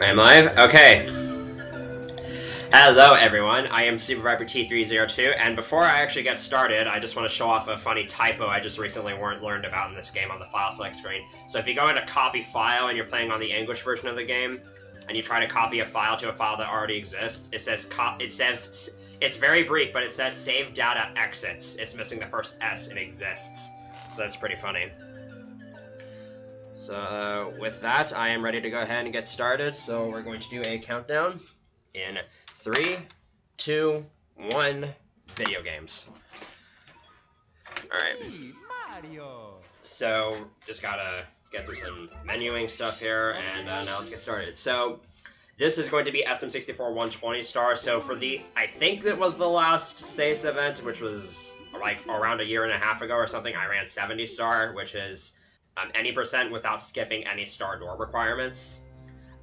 I am live? Okay. Hello everyone, I am SuperViperT302, and before I actually get started, I just want to show off a funny typo I just recently learned about in this game on the file select screen. So if you go into copy file and you're playing on the English version of the game, and you try to copy a file to a file that already exists, it says, it's very brief, but it says save data exits. It's missing the first S in exists. So that's pretty funny. So with that, I am ready to go ahead and get started. So we're going to do a countdown in 3, 2, 1, video games. Alright. So just gotta get through some menuing stuff here, and now let's get started. So this is going to be SM64 120 star. So for I think that was the last SASE event, which was like around a year and a half ago or something, I ran 70 star, which is any percent without skipping any star door requirements.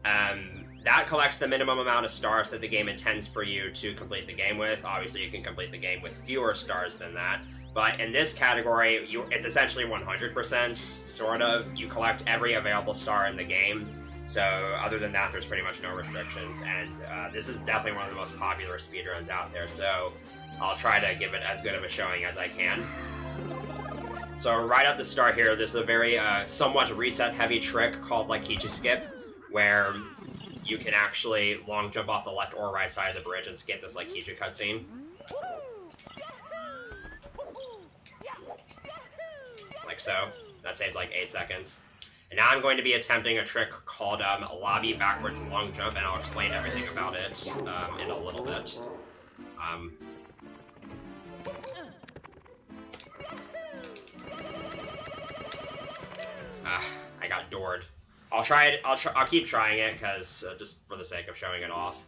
That collects the minimum amount of stars that the game intends for you to complete the game with. Obviously, you can complete the game with fewer stars than that. But in this category, it's essentially 100%, sort of. You collect every available star in the game. So other than that, there's pretty much no restrictions. And this is definitely one of the most popular speedruns out there. So I'll try to give it as good of a showing as I can. So right at the start here, there's a very somewhat reset-heavy trick called like Kichi Skip, where you can actually long jump off the left or right side of the bridge and skip this like Kichi cutscene. Like so. That saves like 8 seconds. And now I'm going to be attempting a trick called Lobby Backwards Long Jump, and I'll explain everything about it in a little bit. I got doored. I'll try it. I'll keep trying it because just for the sake of showing it off.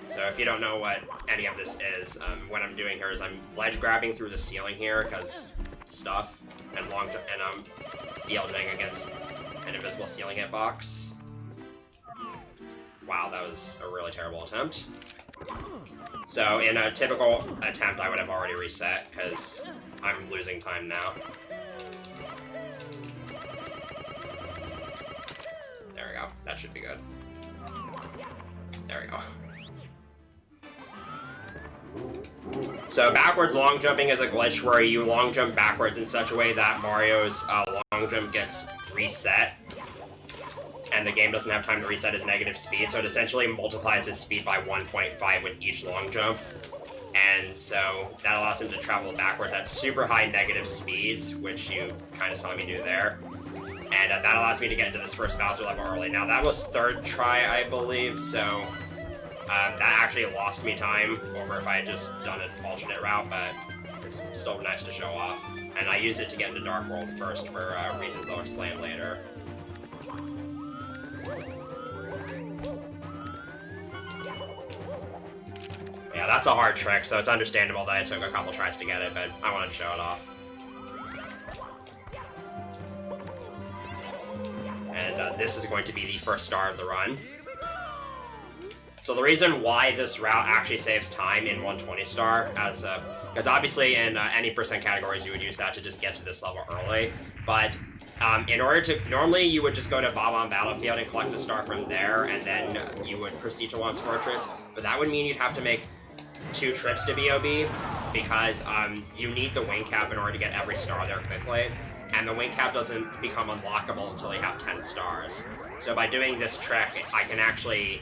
So if you don't know what any of this is, what I'm doing here is I'm ledge grabbing through the ceiling here because stuff, and long jump, and I'm yielding against an invisible ceiling hitbox. Wow, that was a really terrible attempt. So in a typical attempt, I would have already reset because I'm losing time now. There we go. That should be good. There we go. So backwards long jumping is a glitch where you long jump backwards in such a way that Mario's long jump gets reset, and the game doesn't have time to reset his negative speed, so it essentially multiplies his speed by 1.5 with each long jump. And so that allows him to travel backwards at super high negative speeds, which you kind of saw me do there. And that allows me to get into this first Bowser level early. Now, that was third try, I believe, so that actually lost me time over if I had just done an alternate route, but it's still nice to show off. And I use it to get into Dark World first for reasons I'll explain later. Yeah, that's a hard trick, so it's understandable that it took a couple tries to get it, but I wanted to show it off. And this is going to be the first star of the run. So the reason why this route actually saves time in 120 star, because obviously in any percent categories you would use that to just get to this level early, but in order to, normally you would just go to Bob-omb Battlefield and collect the star from there, and then you would proceed to Wong's Fortress, but that would mean you'd have to make 2 trips to BOB, because you need the wing cap in order to get every star there quickly. And the wing cap doesn't become unlockable until you have 10 stars. So by doing this trick, I can actually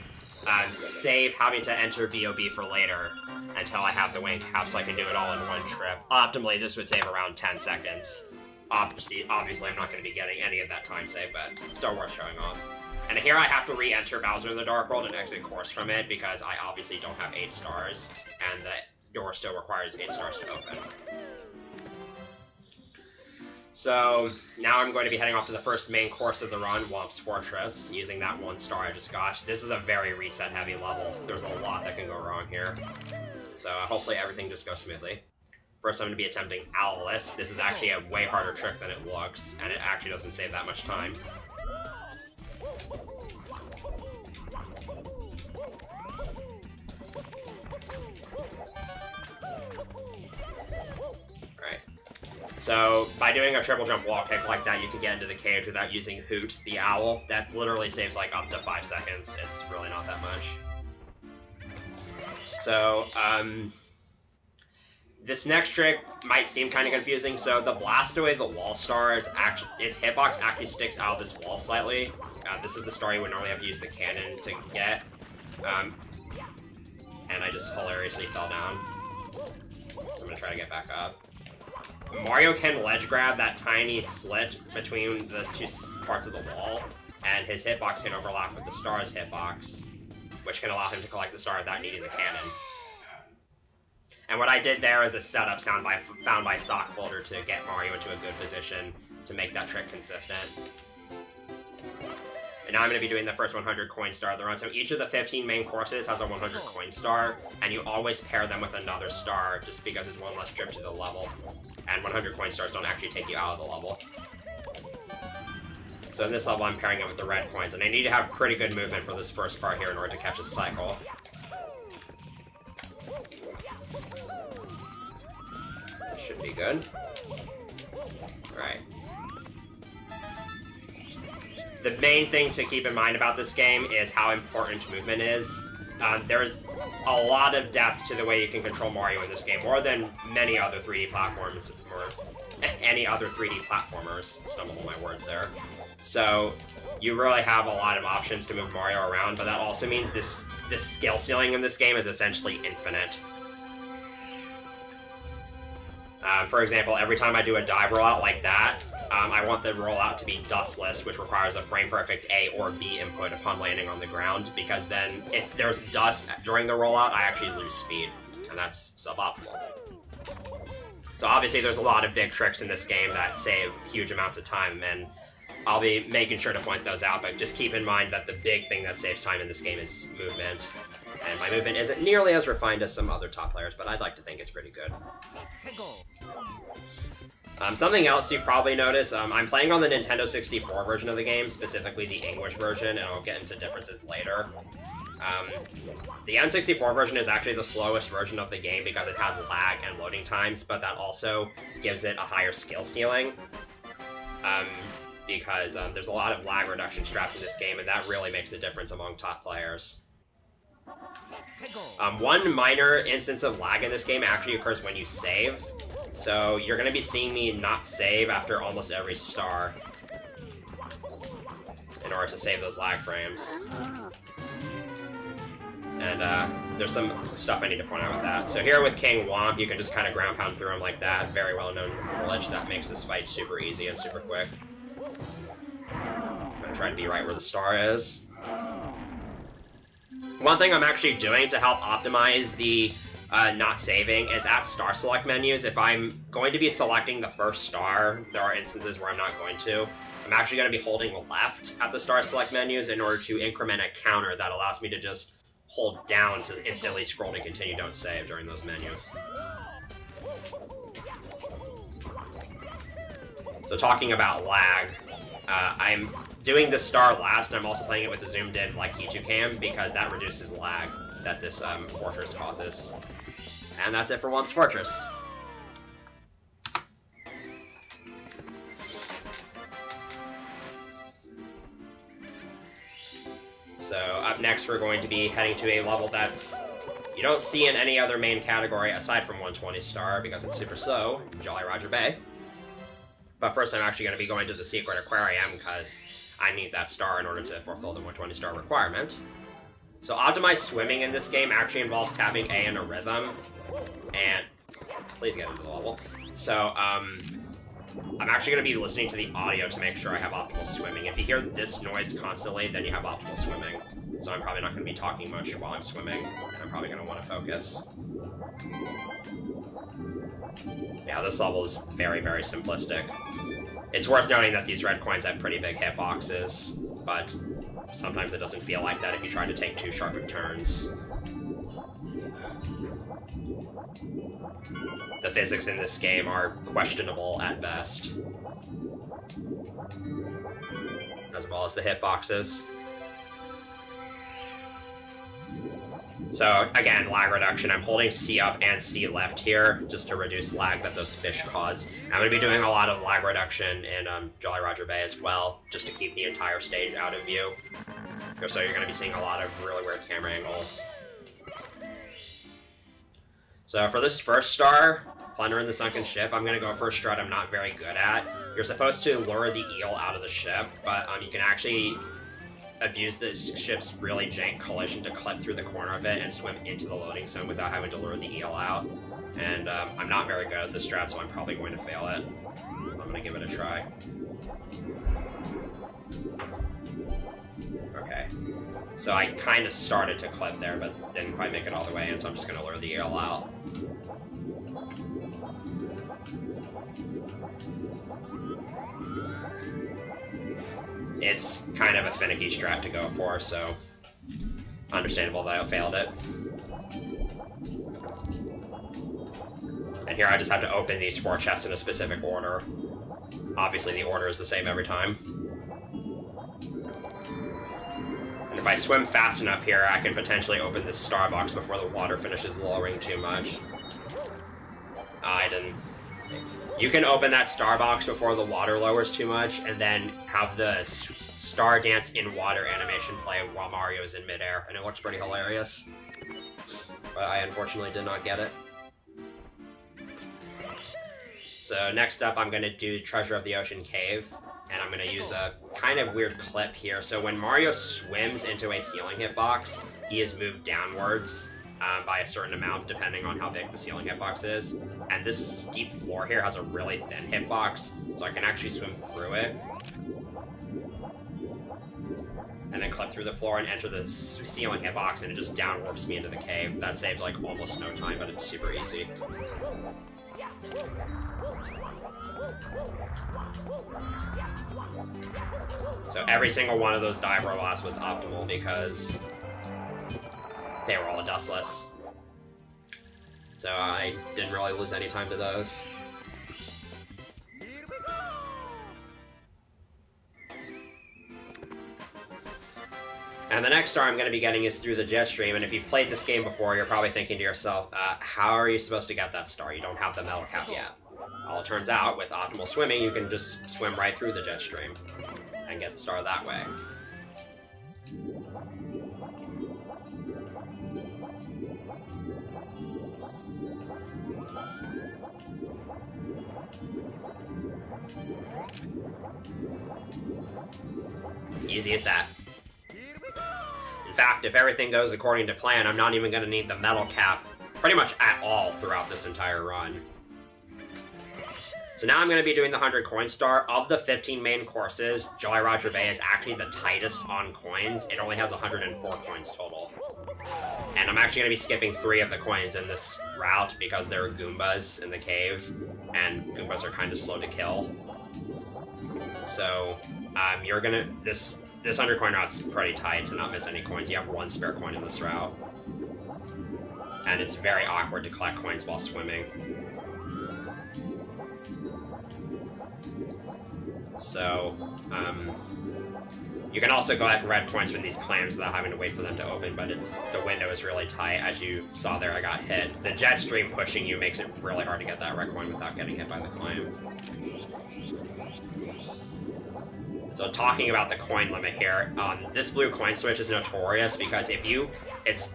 save having to enter BOB for later until I have the wing cap, so I can do it all in one trip. Optimally, this would save around 10 seconds. Obviously, I'm not going to be getting any of that time save, but still worth showing off. And here I have to re-enter Bowser in the Dark World and exit course from it, because I obviously don't have 8 stars, and the door still requires 8 stars to open. So now I'm going to be heading off to the first main course of the run, Wong's Fortress, using that 1 star I just got. This is a very reset-heavy level. There's a lot that can go wrong here. So hopefully everything just goes smoothly. First I'm going to be attempting Alice. This is actually a way harder trick than it looks, and it actually doesn't save that much time. So by doing a triple jump wall kick like that, you can get into the cage without using Hoot, the owl. That literally saves like up to 5 seconds. It's really not that much. So, this next trick might seem kind of confusing. So the blast away the wall star is actually, its hitbox actually sticks out of this wall slightly. This is the star you would normally have to use the cannon to get. And I just hilariously fell down. So I'm gonna try to get back up. Mario can ledge grab that tiny slit between the two parts of the wall, and his hitbox can overlap with the star's hitbox, which can allow him to collect the star without needing the cannon. And what I did there is a setup found by Sock Folder to get Mario into a good position to make that trick consistent. And now I'm going to be doing the first 100 coin star of the run. So each of the 15 main courses has a 100 coin star, and you always pair them with another star just because it's one less trip to the level. And 100 coin stars don't actually take you out of the level. So in this level I'm pairing it with the red coins, and I need to have pretty good movement for this first part here in order to catch a cycle. Should be good. Alright. The main thing to keep in mind about this game is how important movement is. There's a lot of depth to the way you can control Mario in this game, more than many other 3D platforms, or any other 3D platformers. Stumbled on my words there. So you really have a lot of options to move Mario around, but that also means this skill ceiling in this game is essentially infinite. For example, every time I do a dive rollout like that, I want the rollout to be dustless, which requires a frame-perfect A or B input upon landing on the ground, because then if there's dust during the rollout, I actually lose speed, and that's suboptimal. So obviously there's a lot of big tricks in this game that save huge amounts of time, and I'll be making sure to point those out, but just keep in mind that the big thing that saves time in this game is movement. And my movement isn't nearly as refined as some other top players, but I'd like to think it's pretty good. Something else you've probably noticed, I'm playing on the Nintendo 64 version of the game, specifically the English version, and I'll get into differences later. The N64 version is actually the slowest version of the game because it has lag and loading times, but that also gives it a higher skill ceiling. Because there's a lot of lag reduction strats in this game, and that really makes a difference among top players. One minor instance of lag in this game actually occurs when you save. So you're going to be seeing me not save after almost every star in order to save those lag frames. And there's some stuff I need to point out with that. So here with King Womp, you can just kind of ground pound through him like that. Very well known glitch that makes this fight super easy and super quick. I'm going to try to be right where the star is. One thing I'm actually doing to help optimize the not saving is at star select menus. If I'm going to be selecting the first star, there are instances where I'm not going to. I'm actually going to be holding left at the star select menus in order to increment a counter that allows me to just hold down to instantly scroll to continue don't save during those menus. So talking about lag, I'm doing this star last, and I'm also playing it with the zoomed in like Kichu cam because that reduces lag that this fortress causes. And that's it for Womp's Fortress. So up next we're going to be heading to a level that's you don't see in any other main category aside from 120 star because it's super slow, Jolly Roger Bay. But first I'm actually going to be going to the Secret Aquarium because I need that star in order to fulfill the 120 star requirement. So optimized swimming in this game actually involves tapping A in a rhythm, and please get into the level. So I'm actually going to be listening to the audio to make sure I have optimal swimming. If you hear this noise constantly, then you have optimal swimming. So I'm probably not going to be talking much while I'm swimming, and I'm probably going to want to focus. Yeah, this level is very, very simplistic. It's worth noting that these red coins have pretty big hitboxes, but sometimes it doesn't feel like that if you try to take too sharp of turns. The physics in this game are questionable at best, as well as the hitboxes. So again, lag reduction. I'm holding C up and C left here just to reduce lag that those fish cause. I'm going to be doing a lot of lag reduction in Jolly Roger Bay as well, just to keep the entire stage out of view. So you're going to be seeing a lot of really weird camera angles. So for this first star, Plunder in the Sunken Ship, I'm going to go for a strat I'm not very good at. You're supposed to lure the eel out of the ship, but you can actually abuse the ship's really jank collision to clip through the corner of it and swim into the loading zone without having to lure the eel out. And I'm not very good at this strat, so I'm probably going to fail it. I'm going to give it a try. Okay. So I kind of started to clip there, but didn't quite make it all the way in, so I'm just going to lure the eel out. It's kind of a finicky strat to go for, so understandable that I failed it. And here I just have to open these 4 chests in a specific order. Obviously the order is the same every time. And if I swim fast enough here, I can potentially open this star box before the water finishes lowering too much. I didn't. You can open that star box before the water lowers too much, and then have the star dance in water animation play while Mario is in midair, and it looks pretty hilarious. But I unfortunately did not get it. So next up, I'm going to do Treasure of the Ocean Cave, and I'm going to use a kind of weird clip here. So when Mario swims into a ceiling hitbox, he is moved downwards by a certain amount, depending on how big the ceiling hitbox is. And this steep floor here has a really thin hitbox, so I can actually swim through it. And then clip through the floor and enter the ceiling hitbox, and it just down warps me into the cave. That saves like almost no time, but it's super easy. So every single one of those dive robots was optimal because they were all dustless. So I didn't really lose any time to those. And the next star I'm going to be getting is through the jet stream, and if you've played this game before, you're probably thinking to yourself, how are you supposed to get that star? You don't have the metal cap yet. Well, it turns out, with optimal swimming, you can just swim right through the jet stream and get the star that way. Easy as that. In fact, if everything goes according to plan, I'm not even going to need the metal cap pretty much at all throughout this entire run. So now I'm going to be doing the 100 coin star. Of the 15 main courses, Jolly Roger Bay is actually the tightest on coins. It only has 104 coins total. And I'm actually going to be skipping 3 of the coins in this route because there are Goombas in the cave, and Goombas are kind of slow to kill. So you're going to... This 100 coin route's pretty tight to not miss any coins. You have 1 spare coin in this route. And it's very awkward to collect coins while swimming. So, you can also collect red coins from these clams without having to wait for them to open, but the window is really tight. As you saw there, I got hit. The jet stream pushing you makes it really hard to get that red coin without getting hit by the clam. So talking about the coin limit here, this blue coin switch is notorious because it's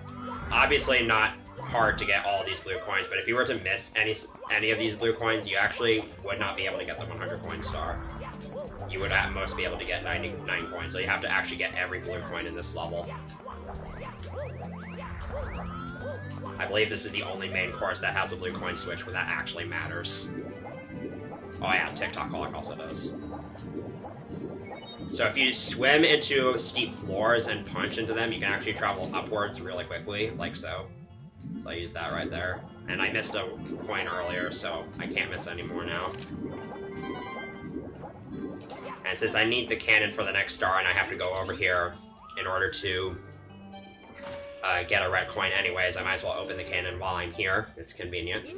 obviously not hard to get all these blue coins, but if you were to miss any of these blue coins, you actually would not be able to get the 100 coin star. You would at most be able to get 99 coins, so you have to actually get every blue coin in this level. I believe this is the only main course that has a blue coin switch where that actually matters. Oh yeah, TikTok Holic also does. So if you swim into steep floors and punch into them, you can actually travel upwards really quickly, like so. So I used that right there. And I missed a coin earlier, so I can't miss any more now. And since I need the cannon for the next star and I have to go over here in order to get a red coin anyways, I might as well open the cannon while I'm here. It's convenient.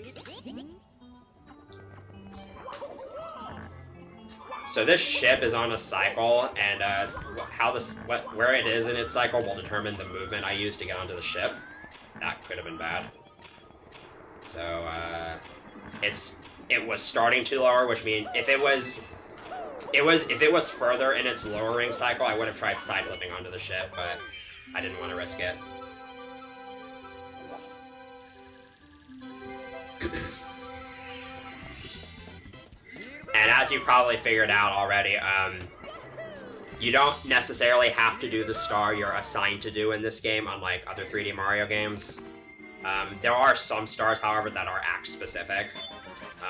So this ship is on a cycle, and where it is in its cycle will determine the movement I use to get onto the ship. That could have been bad. So, it was starting to lower, which means if it was further in its lowering cycle, I would have tried side-flipping onto the ship, but I didn't want to risk it. And as you probably figured out already, you don't necessarily have to do the star you're assigned to do in this game, unlike other 3D Mario games. There are some stars, however, that are act-specific,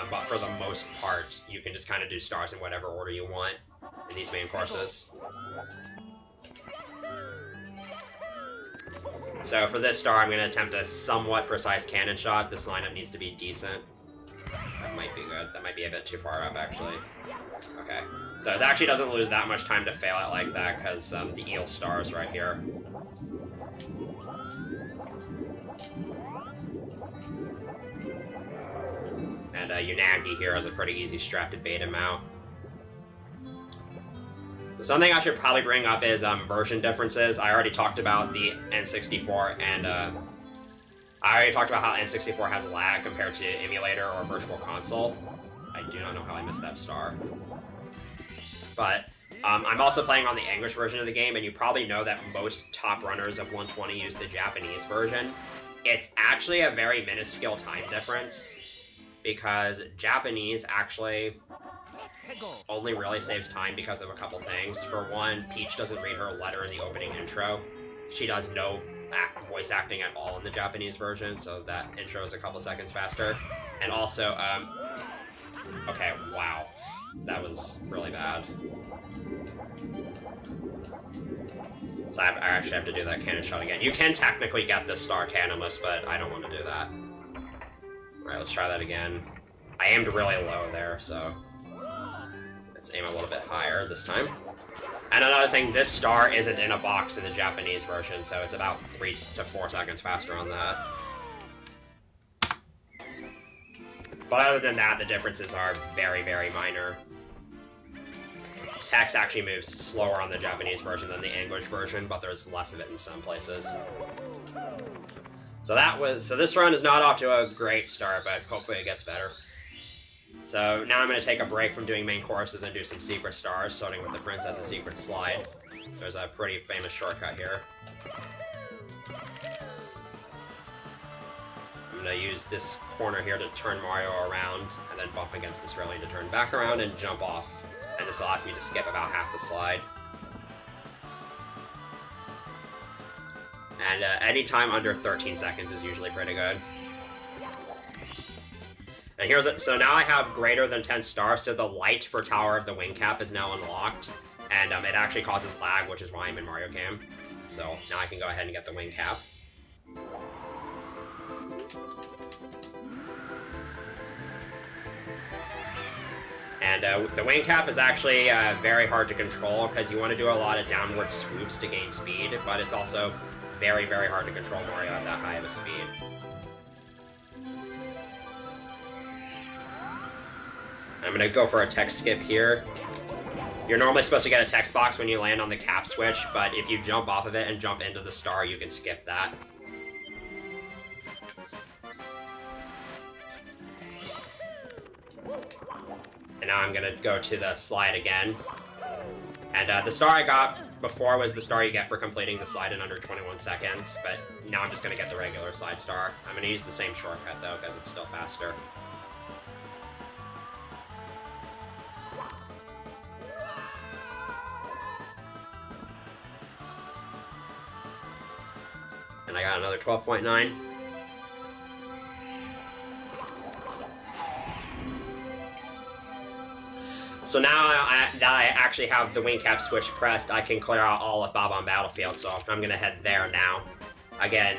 but for the most part, you can just kind of do stars in whatever order you want in these main courses. So for this star, I'm going to attempt a somewhat precise cannon shot. This lineup needs to be decent. That might be good. That might be a bit too far up, actually. Okay. So it actually doesn't lose that much time to fail it like that, because the eel star is right here. And Unagi here is a pretty easy strat to bait him out. Something I should probably bring up is version differences. I already talked about the N64, and I already talked about how N64 has lag compared to emulator or virtual console. I do not know how I missed that star. But I'm also playing on the English version of the game, and you probably know that most top runners of 120 use the Japanese version. It's actually a very minuscule time difference, because Japanese actually only really saves time because of a couple things. For one, Peach doesn't read her letter in the opening intro. She does no voice acting at all in the Japanese version, so that intro is a couple seconds faster. And also, okay, wow. That was really bad. So I actually have to do that cannon shot again. You can technically get the star cannonless, but I don't want to do that. Alright, let's try that again. I aimed really low there, so let's aim a little bit higher this time. And another thing, this star isn't in a box in the Japanese version, so it's about 3 to 4 seconds faster on that. But other than that, the differences are very, very minor. Text actually moves slower on the Japanese version than the English version, but there's less of it in some places. So this run is not off to a great start, but hopefully it gets better. So now I'm going to take a break from doing main courses and do some secret stars, starting with the Princess's Secret Slide. There's a pretty famous shortcut here. I'm going to use this corner here to turn Mario around, and then bump against this railing to turn back around and jump off. And this allows me to skip about half the slide. And any time under 13 seconds is usually pretty good. And so now I have greater than 10 stars, so the light for Tower of the Wing Cap is now unlocked. And it actually causes lag, which is why I'm in Mario Cam. So now I can go ahead and get the Wing Cap. And the Wing Cap is actually very hard to control, because you want to do a lot of downward swoops to gain speed, but it's also very, very hard to control Mario at that high of a speed. I'm going to go for a text skip here. You're normally supposed to get a text box when you land on the cap switch, but if you jump off of it and jump into the star, you can skip that. And now I'm going to go to the slide again. And the star I got before was the star you get for completing the slide in under 21 seconds, but now I'm just going to get the regular slide star. I'm going to use the same shortcut, though, because it's still faster. And I got another 12.9. So now that I actually have the wing cap switch pressed, I can clear out all of Bob-omb Battlefield, so I'm going to head there now. Again,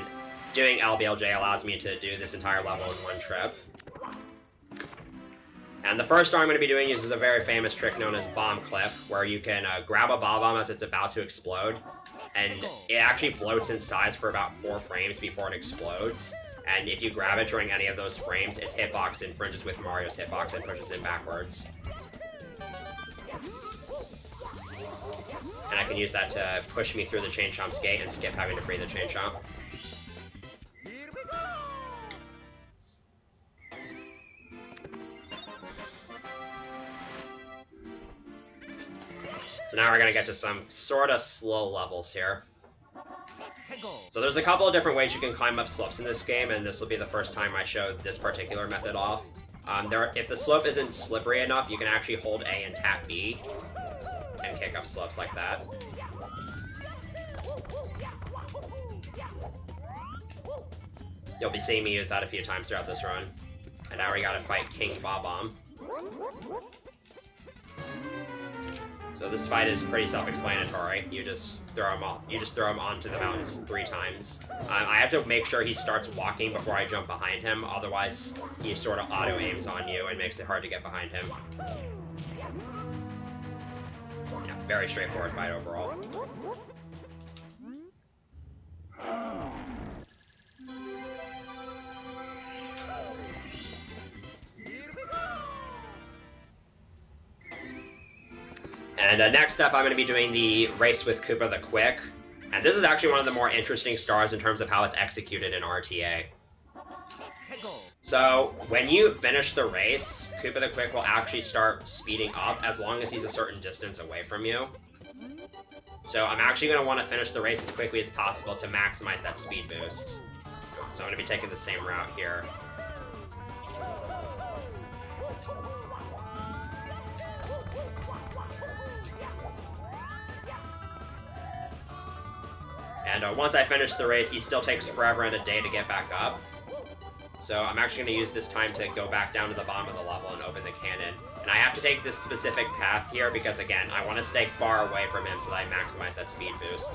doing LBLJ allows me to do this entire level in one trip. And the first star I'm going to be doing uses a very famous trick known as Bomb Clip, where you can grab a Bob-omb as it's about to explode, and it actually floats in size for about 4 frames before it explodes. And if you grab it during any of those frames, its hitbox infringes with Mario's hitbox and pushes him backwards. And I can use that to push me through the Chain Chomp's gate and skip having to free the Chain Chomp. So now we're going to get to some sort of slow levels here. So there's a couple of different ways you can climb up slopes in this game, and this will be the first time I showed this particular method off. If the slope isn't slippery enough, you can actually hold A and tap B and kick up slopes like that. You'll be seeing me use that a few times throughout this run. And now we gotta fight King Bob-omb. So this fight is pretty self-explanatory. You just throw him onto the mountains 3 times. I have to make sure he starts walking before I jump behind him, otherwise he sort of auto-aims on you and makes it hard to get behind him. Yeah, very straightforward fight overall. And next up, I'm going to be doing the race with Koopa the Quick. And this is actually one of the more interesting stars in terms of how it's executed in RTA. So, when you finish the race, Koopa the Quick will actually start speeding up as long as he's a certain distance away from you. So I'm actually going to want to finish the race as quickly as possible to maximize that speed boost. So I'm going to be taking the same route here. And once I finish the race, he still takes forever and a day to get back up. So I'm actually going to use this time to go back down to the bottom of the level and open the cannon. And I have to take this specific path here because, again, I want to stay far away from him so that I maximize that speed boost.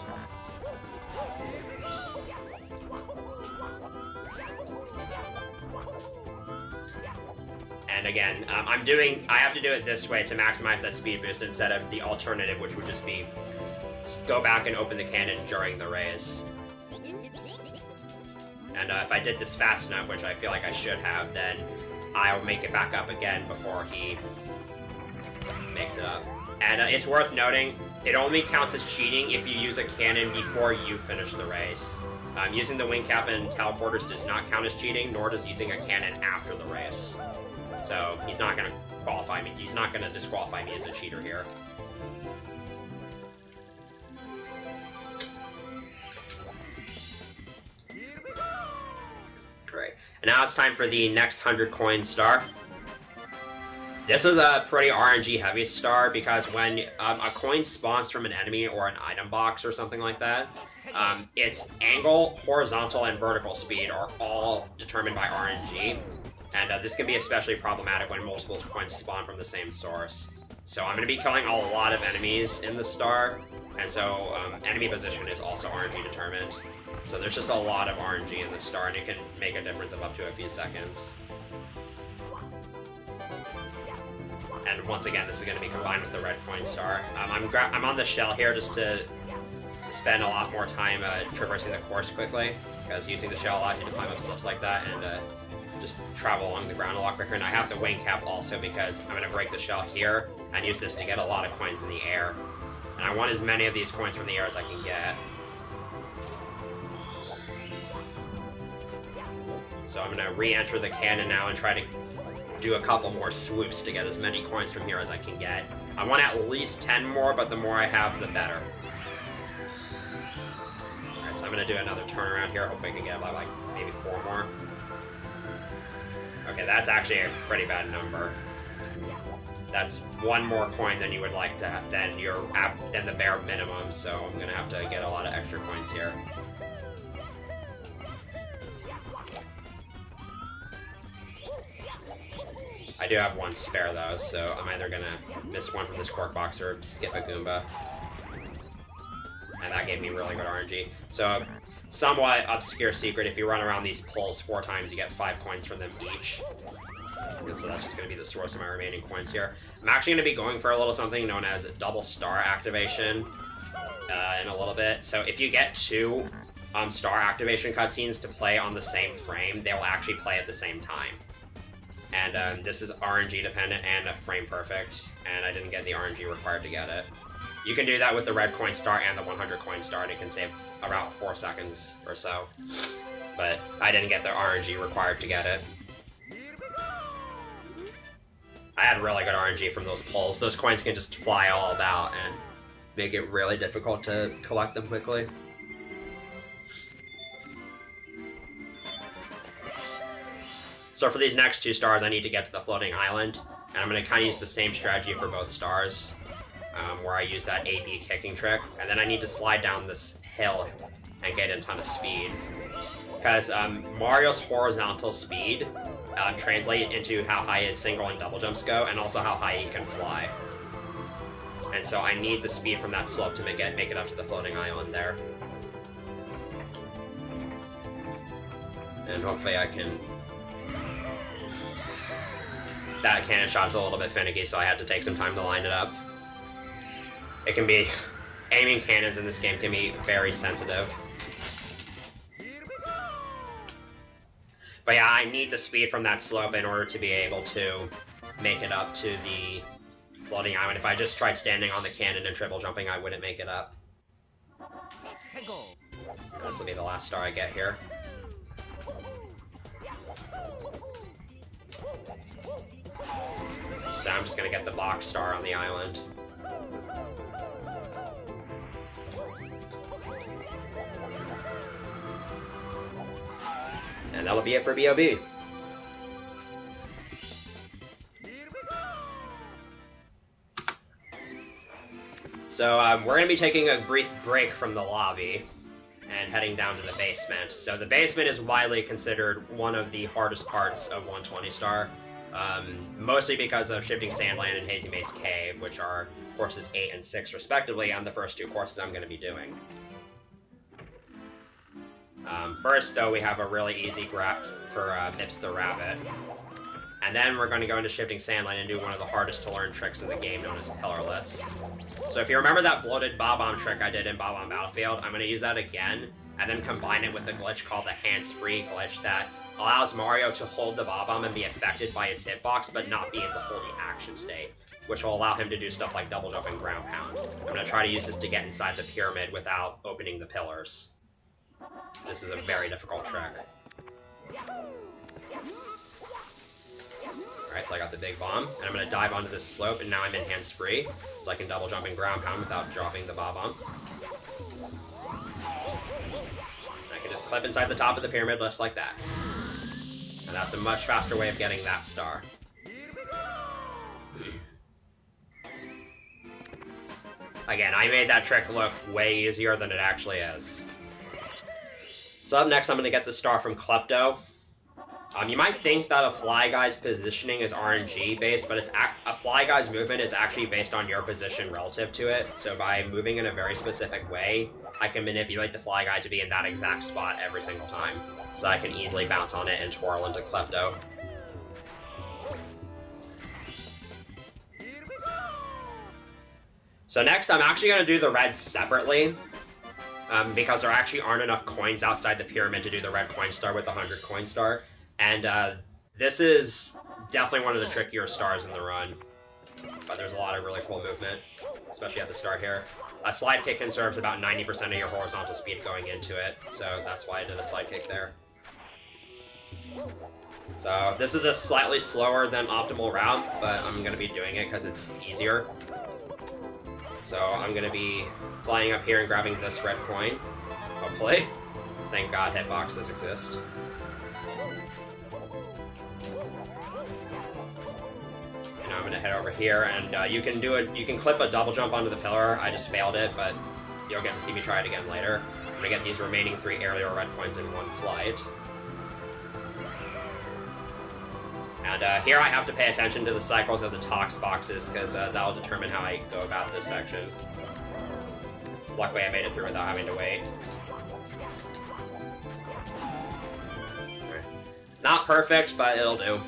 And again, I have to do it this way to maximize that speed boost instead of the alternative, which would just be go back and open the cannon during the race. And if I did this fast enough, which I feel like I should have, then I'll make it back up again before he makes it up. And it's worth noting, it only counts as cheating if you use a cannon before you finish the race. Using the wing cap and teleporters does not count as cheating, nor does using a cannon after the race. So he's not going to qualify me. He's not going to disqualify me as a cheater here. Great. And now it's time for the next 100 coin star. This is a pretty RNG heavy star because when a coin spawns from an enemy or an item box or something like that, its angle, horizontal, and vertical speed are all determined by RNG. And this can be especially problematic when multiple coins spawn from the same source. So I'm going to be killing a lot of enemies in the star, and so enemy position is also RNG determined. So there's just a lot of RNG in the star, and it can make a difference of up to a few seconds. And once again, this is going to be combined with the red coin star. I'm on the shell here just to spend a lot more time traversing the course quickly, because using the shell allows you to climb up slopes like that and just travel along the ground a lot quicker. And I have the wing cap also because I'm going to break the shell here and use this to get a lot of coins in the air. And I want as many of these coins from the air as I can get. So I'm going to re-enter the cannon now and try to do a couple more swoops to get as many coins from here as I can get. I want at least 10 more, but the more I have, the better. Alright, so I'm going to do another turnaround here. Hopefully I can get about like maybe 4 more. Okay, that's actually a pretty bad number. That's 1 more coin than you would like to have, than the bare minimum, so I'm going to have to get a lot of extra coins here. I do have 1 spare though, so I'm either gonna miss 1 from this cork box or skip a Goomba. And that gave me really good RNG. So, somewhat obscure secret, if you run around these poles 4 times, you get 5 coins from them each. And so that's just gonna be the source of my remaining coins here. I'm actually gonna be going for a little something known as double star activation in a little bit. So if you get 2 star activation cutscenes to play on the same frame, they will actually play at the same time. And this is RNG dependent and a frame perfect, and I didn't get the RNG required to get it. You can do that with the red coin star and the 100 coin star, and it can save about 4 seconds or so. But I didn't get the RNG required to get it. I had really good RNG from those pulls. Those coins can just fly all about, and make it really difficult to collect them quickly. So for these next 2 stars, I need to get to the floating island, and I'm going to kind of use the same strategy for both stars, where I use that A-B kicking trick, and then I need to slide down this hill and get a ton of speed. Because Mario's horizontal speed translates into how high his single and double jumps go, and also how high he can fly. And so I need the speed from that slope to make it up to the floating island there. And hopefully I can... That cannon shot's a little bit finicky, so I had to take some time to line it up. It can be... Aiming cannons in this game can be very sensitive. But yeah, I need the speed from that slope in order to be able to make it up to the floating island. If I just tried standing on the cannon and triple jumping, I wouldn't make it up. This will be the last star I get here. So I'm just gonna get the box star on the island. And that'll be it for B.O.B. So we're going to be taking a brief break from the lobby and heading down to the basement. So the basement is widely considered one of the hardest parts of 120 Star, mostly because of Shifting Sandland and Hazy Maze Cave, which are courses 8 and 6 respectively, and the first 2 courses I'm going to be doing. First, though, we have a really easy grab for Mips the Rabbit. And then we're going to go into Shifting Sandland and do one of the hardest to learn tricks in the game, known as Pillarless. So if you remember that bloated Bob-omb trick I did in Bob-omb Battlefield, I'm going to use that again, and then combine it with a glitch called the hands-free glitch that allows Mario to hold the Bob-omb and be affected by its hitbox, but not be in the holding action state, which will allow him to do stuff like double jump and ground pound. I'm going to try to use this to get inside the pyramid without opening the pillars. This is a very difficult trick. Alright, so I got the big bomb, and I'm going to dive onto this slope, and now I'm in hands-free, so I can double jump and ground pound without dropping the Bob-omb. I can just clip inside the top of the pyramid just like that. And that's a much faster way of getting that star. Again, I made that trick look way easier than it actually is. So up next, I'm going to get the star from Klepto. You might think that a Fly Guy's positioning is RNG based, but a Fly Guy's movement is actually based on your position relative to it. So by moving in a very specific way, I can manipulate the Fly Guy to be in that exact spot every single time. So I can easily bounce on it and twirl into Klepto. So next, I'm actually going to do the reds separately. Because there actually aren't enough coins outside the pyramid to do the red coin star with the 100 coin star. And this is definitely one of the trickier stars in the run. But there's a lot of really cool movement, especially at the start here. A slide kick conserves about 90% of your horizontal speed going into it, so that's why I did a slide kick there. So this is a slightly slower than optimal route, but I'm going to be doing it because it's easier. So I'm going to be flying up here and grabbing this red coin, hopefully. Thank God hitboxes exist. And now I'm going to head over here, and you can clip a double jump onto the pillar. I just failed it, but you'll get to see me try it again later. I'm going to get these remaining 3 aerial red coins in one flight. And here I have to pay attention to the cycles of the tox boxes, because that'll determine how I go about this section. Luckily I made it through without having to wait. Not perfect, but it'll do.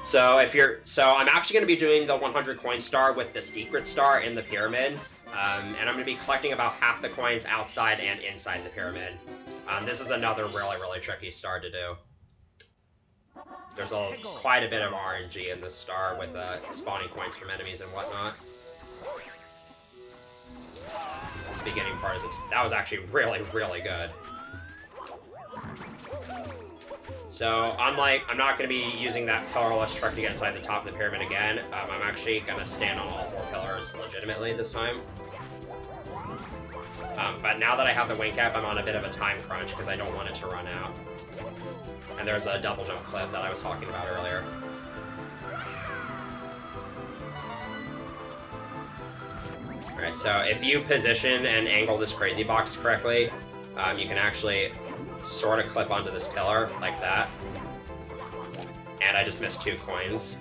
So I'm actually going to be doing the 100 coin star with the secret star in the pyramid. And I'm going to be collecting about half the coins outside and inside the pyramid. This is another really, really tricky star to do. There's quite a bit of RNG in this star with spawning coins from enemies and whatnot. This beginning part that was actually really, really good. So unlike, I'm not going to be using that pillarless trick to get inside the top of the pyramid again. I'm actually going to stand on all 4 pillars legitimately this time. But now that I have the wing cap, I'm on a bit of a time crunch because I don't want it to run out. And there's a double jump clip that I was talking about earlier. Alright, so if you position and angle this crazy box correctly, you can actually sort of clip onto this pillar like that. And I just missed 2 coins.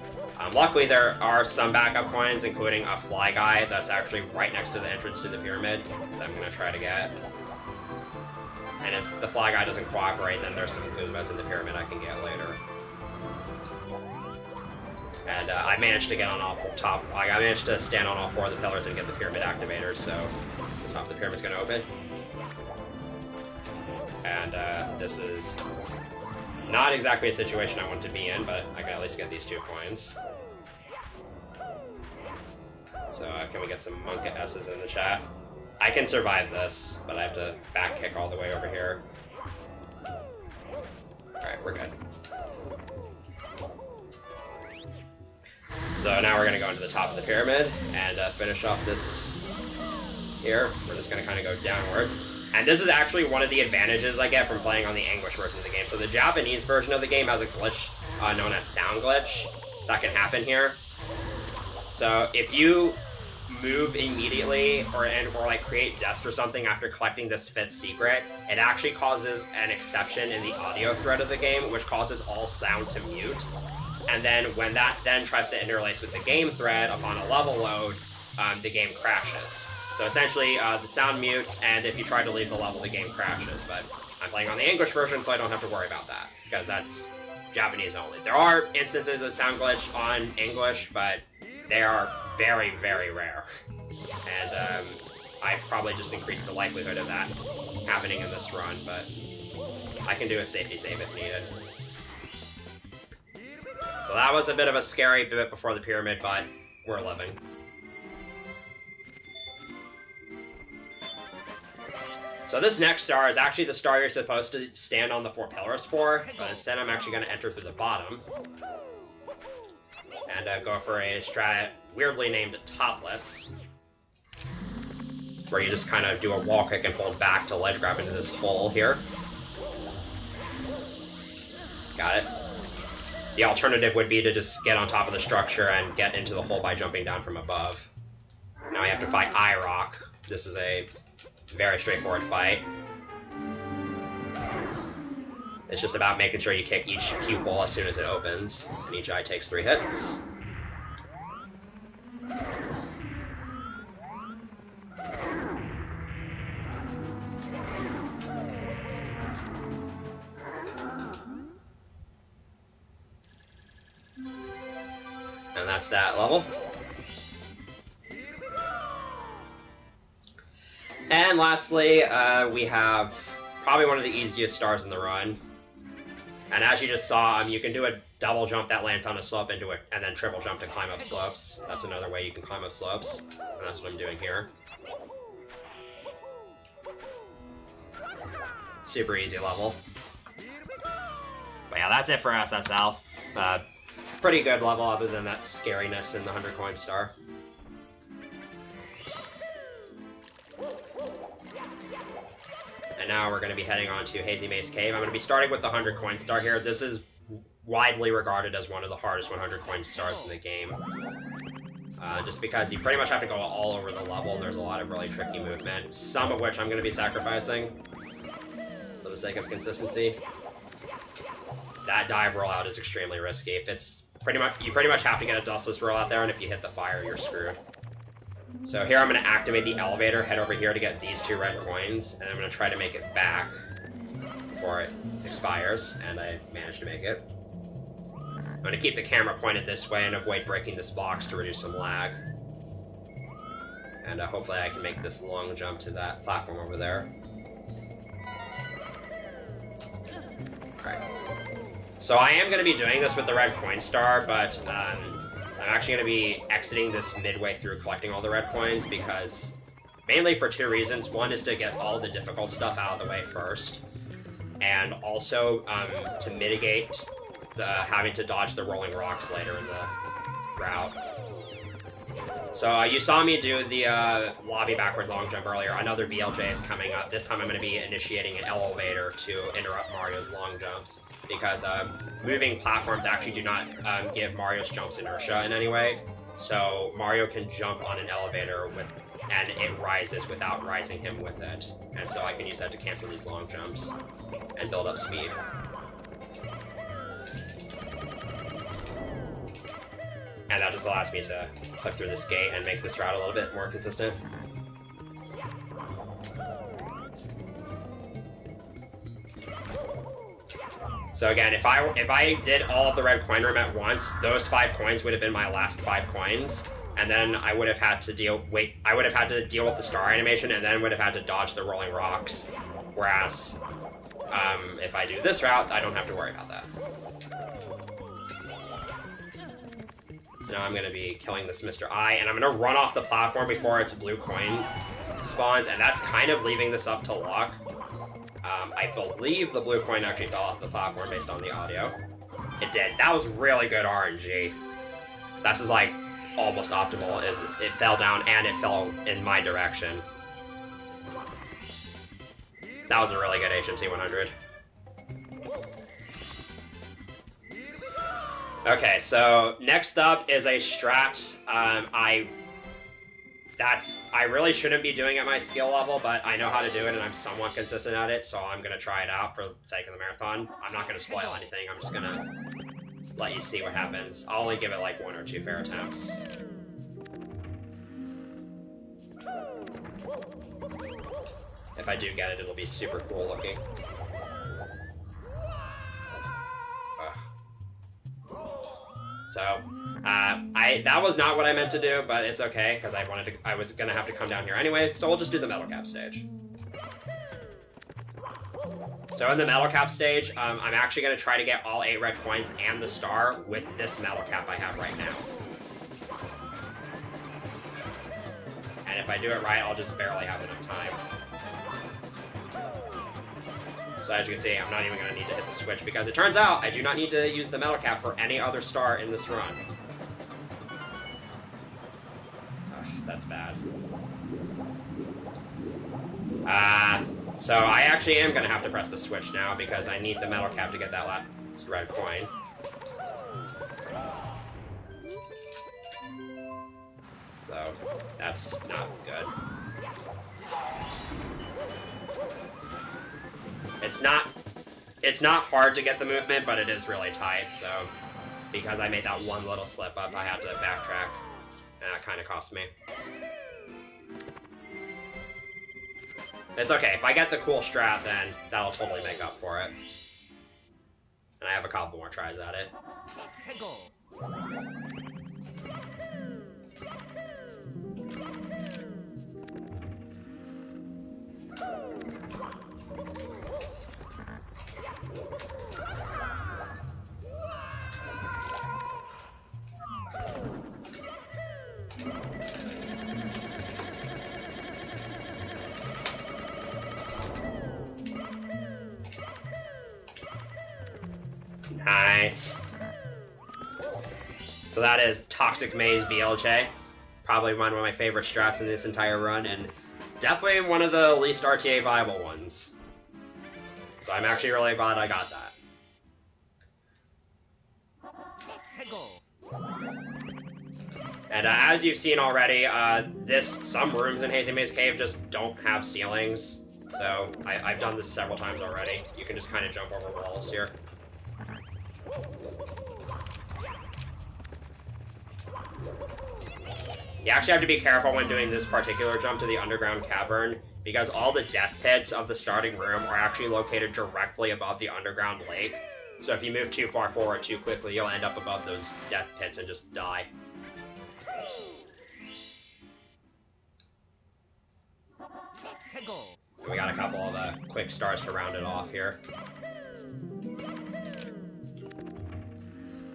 Luckily, there are some backup coins, including a fly guy that's actually right next to the entrance to the pyramid that I'm going to try to get. And if the fly guy doesn't cooperate, then there's some Goombas in the pyramid I can get later. And I managed to get on all 4 top. I managed to stand on all 4 of the pillars and get the pyramid activators, so the top of the pyramid's going to open. And this is not exactly a situation I want to be in, but I can at least get these 2 coins. So can we get some Monk S's in the chat? I can survive this, but I have to back kick all the way over here. Alright, we're good. So now we're going to go into the top of the pyramid and finish off this here. We're just going to kind of go downwards. And this is actually one of the advantages I get from playing on the English version of the game. So the Japanese version of the game has a glitch known as sound glitch that can happen here. So if you move immediately or like create dust or something after collecting this 5th secret, it actually causes an exception in the audio thread of the game, which causes all sound to mute. And then when that then tries to interlace with the game thread upon a level load, the game crashes. So essentially, the sound mutes, and if you try to leave the level, the game crashes. But I'm playing on the English version, so I don't have to worry about that, because that's Japanese only. There are instances of sound glitch on English, but they are very, very rare. And I probably just increased the likelihood of that happening in this run, but I can do a safety save if needed. So that was a bit of a scary bit before the pyramid, but we're living. So this next star is actually the star you're supposed to stand on the 4 pillars for, but instead I'm actually going to enter through the bottom. And go for a strat weirdly named Topless, where you just kind of do a wall kick and hold back to ledge grab into this hole here. Got it. The alternative would be to just get on top of the structure and get into the hole by jumping down from above. Now we have to fight iRock. This is a very straightforward fight. It's just about making sure you kick each cue ball as soon as it opens, and each eye takes 3 hits. And that's that level. And lastly, we have probably one of the easiest stars in the run. And as you just saw, you can do a double jump that lands on a slope into it, and then triple jump to climb up slopes. That's another way you can climb up slopes, and that's what I'm doing here. Super easy level. But yeah, that's it for SSL. Pretty good level other than that scariness in the 100 coin star. And now we're going to be heading on to Hazy Maze Cave. I'm going to be starting with the 100 coin star here. This is widely regarded as one of the hardest 100 coin stars in the game. Just because you pretty much have to go all over the level, and there's a lot of really tricky movement, some of which I'm going to be sacrificing for the sake of consistency. That dive rollout is extremely risky. If it's you pretty much have to get a dustless rollout there, and if you hit the fire, you're screwed. So here I'm going to activate the elevator, head over here to get these 2 red coins, and I'm going to try to make it back before it expires, and I managed to make it. I'm going to keep the camera pointed this way and avoid breaking this box to reduce some lag. And hopefully I can make this long jump to that platform over there. Alright. So I am going to be doing this with the red coin star, but I'm actually going to be exiting this midway through collecting all the red coins, because mainly for 2 reasons. One is to get all the difficult stuff out of the way first, and also to mitigate the having to dodge the rolling rocks later in the route. So you saw me do the lobby backwards long jump earlier. Another BLJ is coming up. This time I'm going to be initiating an elevator to interrupt Mario's long jumps, because moving platforms actually do not give Mario's jumps inertia in any way. So Mario can jump on an elevator and it rises without rising him with it. And so I can use that to cancel these long jumps and build up speed. And that just allows me to click through this gate and make this route a little bit more consistent. So again, if I did all of the red coin room at once, those 5 coins would have been my last 5 coins, and then I would have had to deal with the star animation, and then would have had to dodge the rolling rocks. Whereas, if I do this route, I don't have to worry about that. So now I'm going to be killing this Mr. I, and I'm going to run off the platform before its blue coin spawns, and that's kind of leaving this up to luck. I believe the blue coin actually fell off the platform based on the audio. It did. That was really good RNG. This is like almost optimal. It fell down and it fell in my direction. That was a really good HMC 100. Okay, so next up is a strat I really shouldn't be doing at my skill level, but I know how to do it and I'm somewhat consistent at it, so I'm going to try it out for the sake of the marathon. I'm not going to spoil anything, I'm just going to let you see what happens. I'll only give it like 1 or 2 fair attempts. If I do get it, it'll be super cool looking. So, that was not what I meant to do, but it's okay, because I was gonna have to come down here anyway, so we'll just do the metal cap stage. So in the metal cap stage, I'm actually gonna try to get all 8 red coins and the star with this metal cap I have right now. And if I do it right, I'll just barely have enough time. So as you can see, I'm not even going to need to hit the switch, because it turns out I do not need to use the metal cap for any other star in this run. Ugh, that's bad. So I actually am going to have to press the switch now, because I need the metal cap to get that last red coin. So that's not good. It's not hard to get the movement, but it is really tight, so because I made that one little slip up, I had to backtrack, and that kind of cost me. It's okay, if I get the cool strat, then that'll totally make up for it. And I have a couple more tries at it. Nice. So that is Toxic Maze BLJ. Probably one of my favorite strats in this entire run, and definitely one of the least RTA viable ones. So I'm actually really glad I got that. And as you've seen already, some rooms in Hazy Maze Cave just don't have ceilings. So I've done this several times already. You can just kind of jump over walls here. You actually have to be careful when doing this particular jump to the underground cavern, because all the death pits of the starting room are actually located directly above the underground lake. So if you move too far forward too quickly, you'll end up above those death pits and just die. We got a couple of quick stars to round it off here.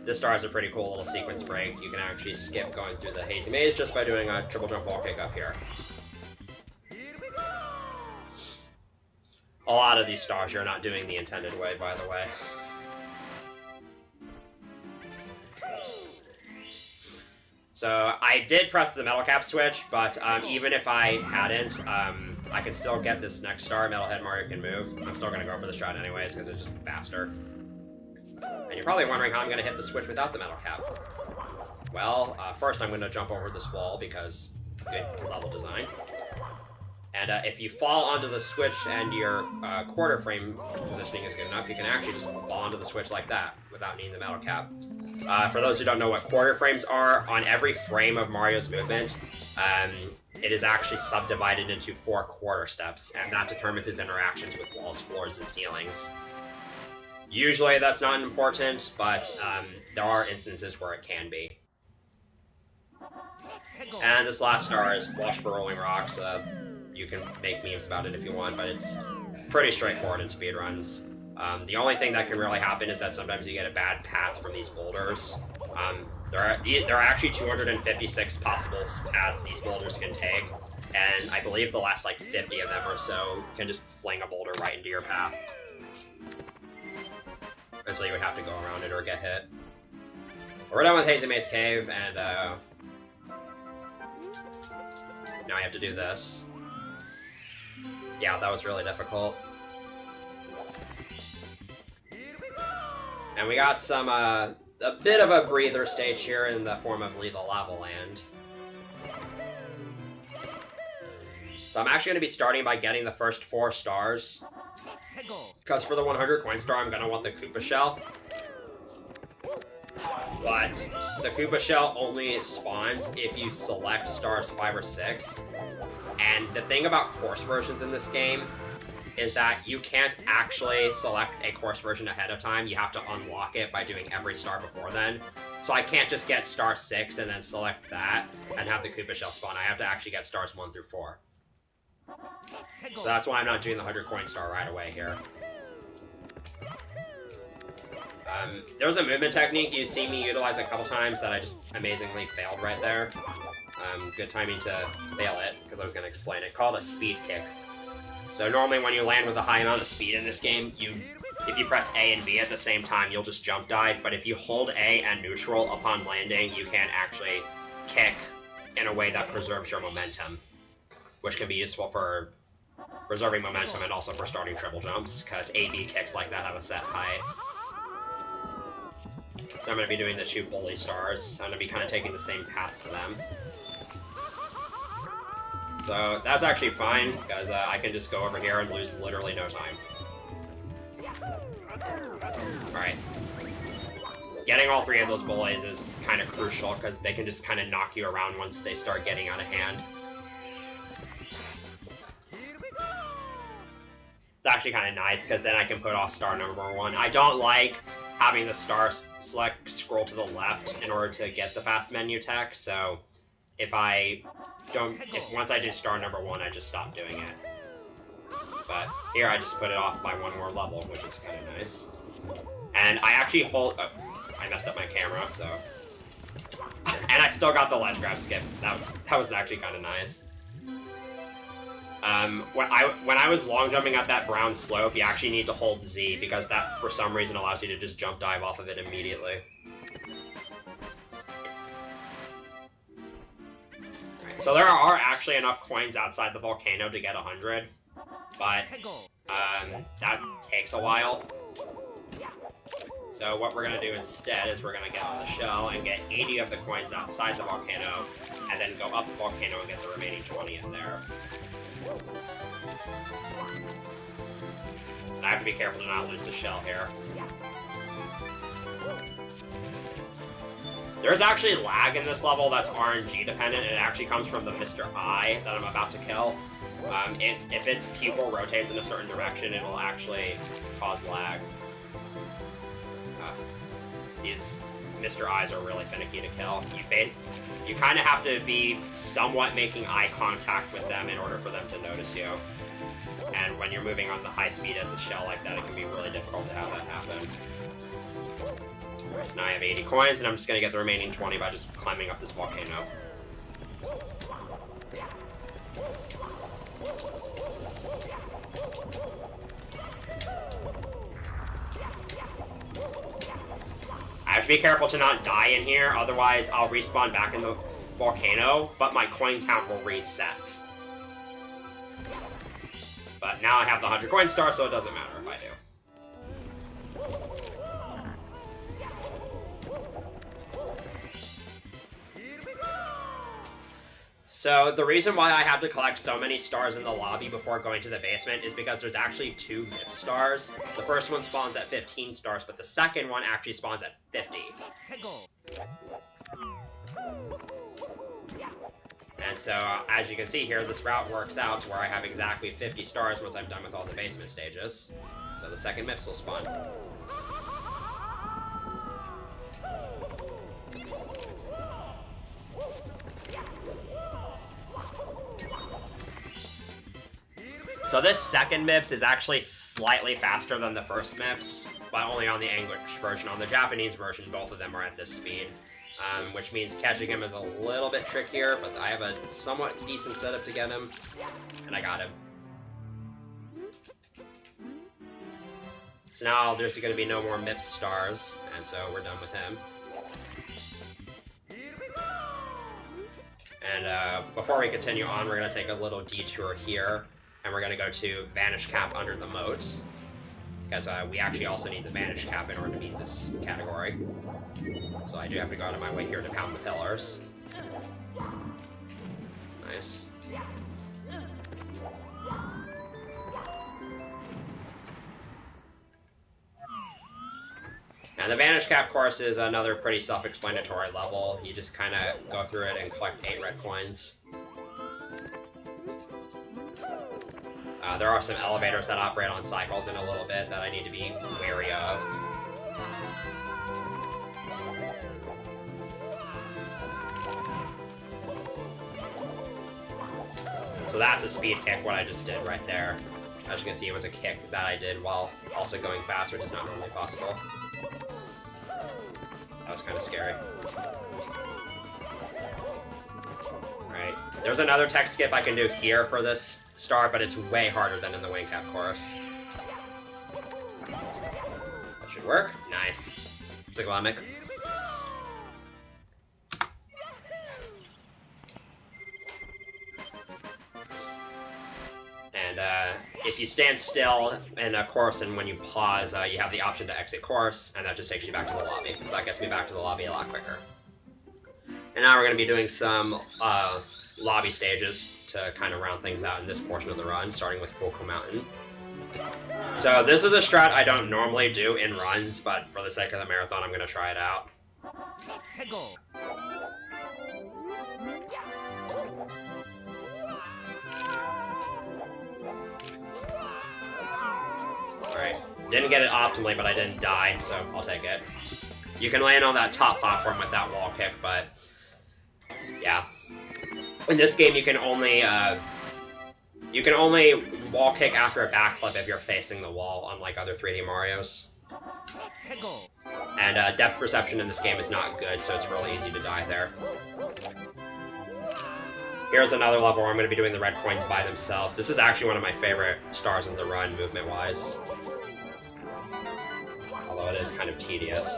This star is a pretty cool little sequence break. You can actually skip going through the Hazy Maze just by doing a triple jump wall kick up here. A lot of these stars you're not doing the intended way, by the way. So I did press the metal cap switch, but even if I hadn't, I can still get this next star. Metalhead Mario can move. I'm still going to go for the shot anyways, because it's just faster. And you're probably wondering how I'm going to hit the switch without the metal cap. Well, first I'm going to jump over this wall, because good level design. And if you fall onto the switch and your quarter frame positioning is good enough, you can actually just fall onto the switch like that without needing the metal cap. For those who don't know what quarter frames are, on every frame of Mario's movement, it is actually subdivided into 4 quarter steps, and that determines his interactions with walls, floors, and ceilings. Usually that's not important, but there are instances where it can be. And this last star is Watch for Rolling Rocks. You can make memes about it if you want, but it's pretty straightforward in speedruns. The only thing that can really happen is that sometimes you get a bad path from these boulders. There are actually 256 possible paths these boulders can take, and I believe the last like 50 of them or so can just fling a boulder right into your path. And so you would have to go around it or get hit. We're done with Hazy Maze Cave, and now I have to do this. Yeah, that was really difficult. And we got some, a bit of a breather stage here in the form of Lethal Lava Land. So I'm actually going to be starting by getting the first 4 stars. Because for the 100 coin star, I'm going to want the Koopa Shell. But the Koopa Shell only spawns if you select stars 5 or 6. And the thing about course versions in this game is that you can't actually select a course version ahead of time. You have to unlock it by doing every star before then. So I can't just get star 6 and then select that and have the Koopa Shell spawn. I have to actually get stars 1 through 4. So that's why I'm not doing the 100 coin star right away here. There's a movement technique you see me utilize a couple times that I just amazingly failed right there. Good timing to fail it, because I was going to explain it, called a speed kick. So normally when you land with a high amount of speed in this game, if you press A and B at the same time, you'll just jump dive, but if you hold A and neutral upon landing, you can actually kick in a way that preserves your momentum, which can be useful for preserving momentum and also for starting triple jumps, because A-B kicks like that have a set height. So I'm going to be doing the shoot bully stars. I'm going to be kind of taking the same path to them. So that's actually fine, because I can just go over here and lose literally no time. Alright. Getting all 3 of those bullies is kind of crucial, because they can just kind of knock you around once they start getting out of hand. It's actually kind of nice, because then I can put off star number 1. I don't like having the star select scroll to the left in order to get the fast menu tech, so if once I do star number 1, I just stop doing it. But here I just put it off by 1 more level, which is kind of nice. And I actually I messed up my camera, so. And I still got the ledge grab skip. That was actually kind of nice. When I was long jumping up that brown slope, you actually need to hold Z, because that, for some reason, allows you to just jump dive off of it immediately. Right, so there are actually enough coins outside the volcano to get 100, but that takes a while. So what we're going to do instead is we're going to get on the shell and get 80 of the coins outside the volcano, and then go up the volcano and get the remaining 20 in there. And I have to be careful to not lose the shell here. There's actually lag in this level that's RNG dependent, and it actually comes from the Mr. I that I'm about to kill. If its pupil rotates in a certain direction, it will actually cause lag. These Mr. Eyes are really finicky to kill. You kind of have to be somewhat making eye contact with them in order for them to notice you. And when you're moving on the high speed as a shell like that, it can be really difficult to have that happen. Alright, so now I have 80 coins, and I'm just going to get the remaining 20 by just climbing up this volcano. I have to be careful to not die in here, otherwise I'll respawn back in the volcano, but my coin count will reset. But now I have the 100 coin star, so it doesn't matter if I do. So the reason why I have to collect so many stars in the lobby before going to the basement is because there's actually 2 myth stars. The first one spawns at 15 stars, but the second one actually spawns at 50. And so, as you can see here, this route works out to where I have exactly 50 stars once I'm done with all the basement stages. So the second MIPS will spawn. So this second MIPS is actually slightly faster than the first MIPS, but only on the English version. On the Japanese version, both of them are at this speed, which means catching him is a little bit trickier, but I have a somewhat decent setup to get him, and I got him. So now there's going to be no more MIPS stars, and so we're done with him. And before we continue on, we're going to take a little detour here. And we're going to go to Vanish Cap under the moat, because we actually also need the Vanish Cap in order to beat this category. So I do have to go out of my way here to pound the pillars. Nice. And the Vanish Cap course is another pretty self-explanatory level. You just kind of go through it and collect 8 red coins. There are some elevators that operate on cycles in a little bit that I need to be wary of. So that's a speed kick, what I just did right there. As you can see, it was a kick that I did while also going fast, which is not normally possible. That was kind of scary. Right. There's another tech skip I can do here for this star, but it's way harder than in the wing cap course. That should work. Nice. Zyglemic. And if you stand still in a course and when you pause, you have the option to exit course, and that just takes you back to the lobby. So that gets me back to the lobby a lot quicker. And now we're going to be doing some lobby stages to kind of round things out in this portion of the run, starting with Cool Mountain. So this is a strat I don't normally do in runs, but for the sake of the marathon, I'm going to try it out. Alright, didn't get it optimally, but I didn't die, so I'll take it. You can land on that top platform with that wall kick, but yeah. In this game, you can only wall kick after a backflip if you're facing the wall, unlike other 3D Marios. And depth perception in this game is not good, so it's really easy to die there. Here's another level where I'm going to be doing the red coins by themselves. This is actually one of my favorite stars in the run, movement-wise. Although it is kind of tedious.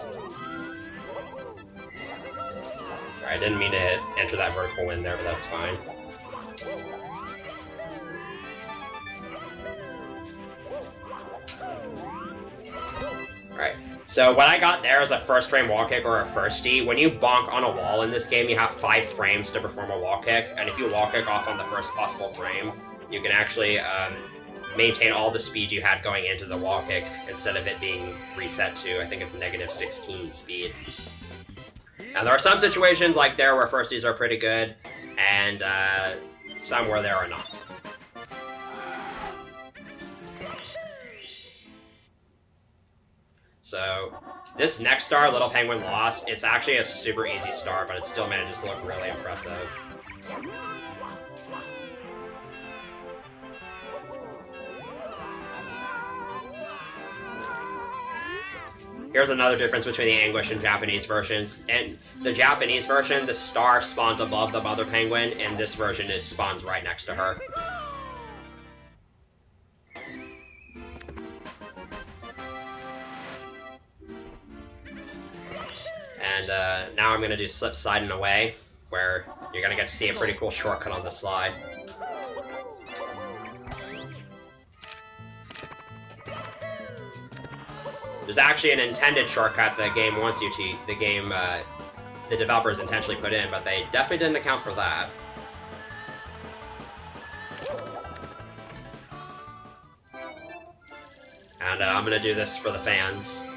I didn't mean to enter that vertical wind there, but that's fine. Alright, so what I got there is a first frame wall kick or a firstie. When you bonk on a wall in this game, you have 5 frames to perform a wall kick, and if you wall kick off on the first possible frame, you can actually maintain all the speed you had going into the wall kick instead of it being reset to, I think it's -16 speed. Now, there are some situations like there where firsties are pretty good, and some where there are not. So, this next star, Little Penguin Lost, it's actually a super easy star, but it still manages to look really impressive. Here's another difference between the English and Japanese versions. In the Japanese version, the star spawns above the mother penguin. In this version, it spawns right next to her. now I'm going to do slip slide and away, where you're going to get to see a pretty cool shortcut on the slide. There's actually an intended shortcut the game wants you to, the developers intentionally put in, but they definitely didn't account for that. And I'm gonna do this for the fans.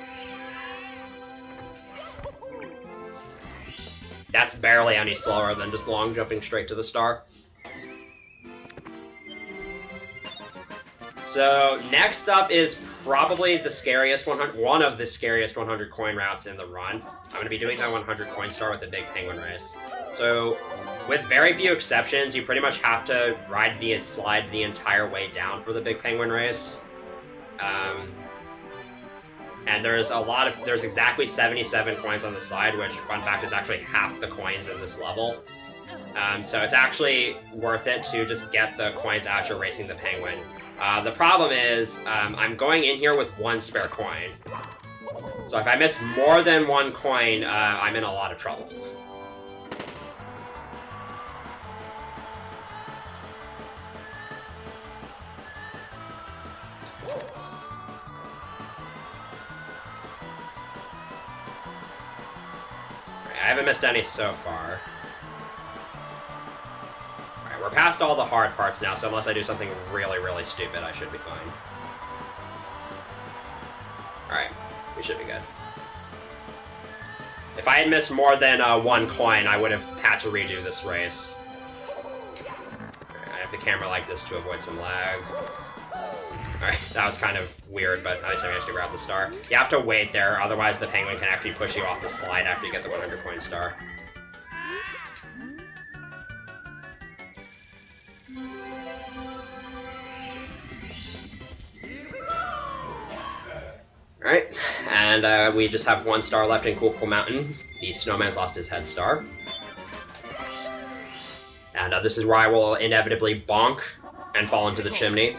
That's barely any slower than just long jumping straight to the star. So next up is probably the scariest one of the scariest 100 coin routes in the run. I'm going to be doing that 100 coin star with the big penguin race. So with very few exceptions, you pretty much have to ride the slide the entire way down for the big penguin race. And there's exactly 77 coins on the slide, which, fun fact, is actually half the coins in this level. So it's actually worth it to just get the coins as you're racing the penguin. The problem is, I'm going in here with one spare coin. So if I miss more than one coin, I'm in a lot of trouble. I haven't missed any so far. We're past all the hard parts now, so unless I do something really, really stupid, I should be fine. Alright, we should be good. If I had missed more than one coin, I would have had to redo this race. I have the camera like this to avoid some lag. Alright, that was kind of weird, but at least I managed to grab the star. You have to wait there, otherwise the penguin can actually push you off the slide after you get the 100 coin star. Alright, and we just have one star left in Cool Cool Mountain. The snowman's lost his head star. And this is where I will inevitably bonk and fall into the chimney.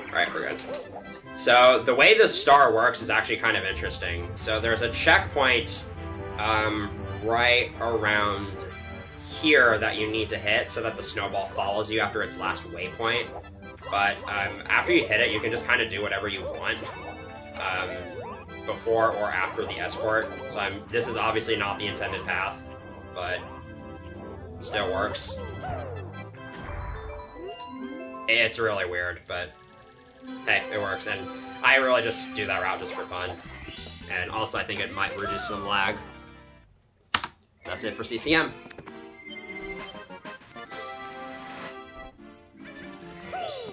Alright, we're good. So the way this star works is actually kind of interesting. So there's a checkpoint right around here that you need to hit so that the snowball follows you after its last waypoint. But after you hit it, you can just kind of do whatever you want before or after the escort. So this is obviously not the intended path, but it still works. It's really weird, but hey, it works. And I really just do that route just for fun. And also, I think it might reduce some lag. That's it for CCM.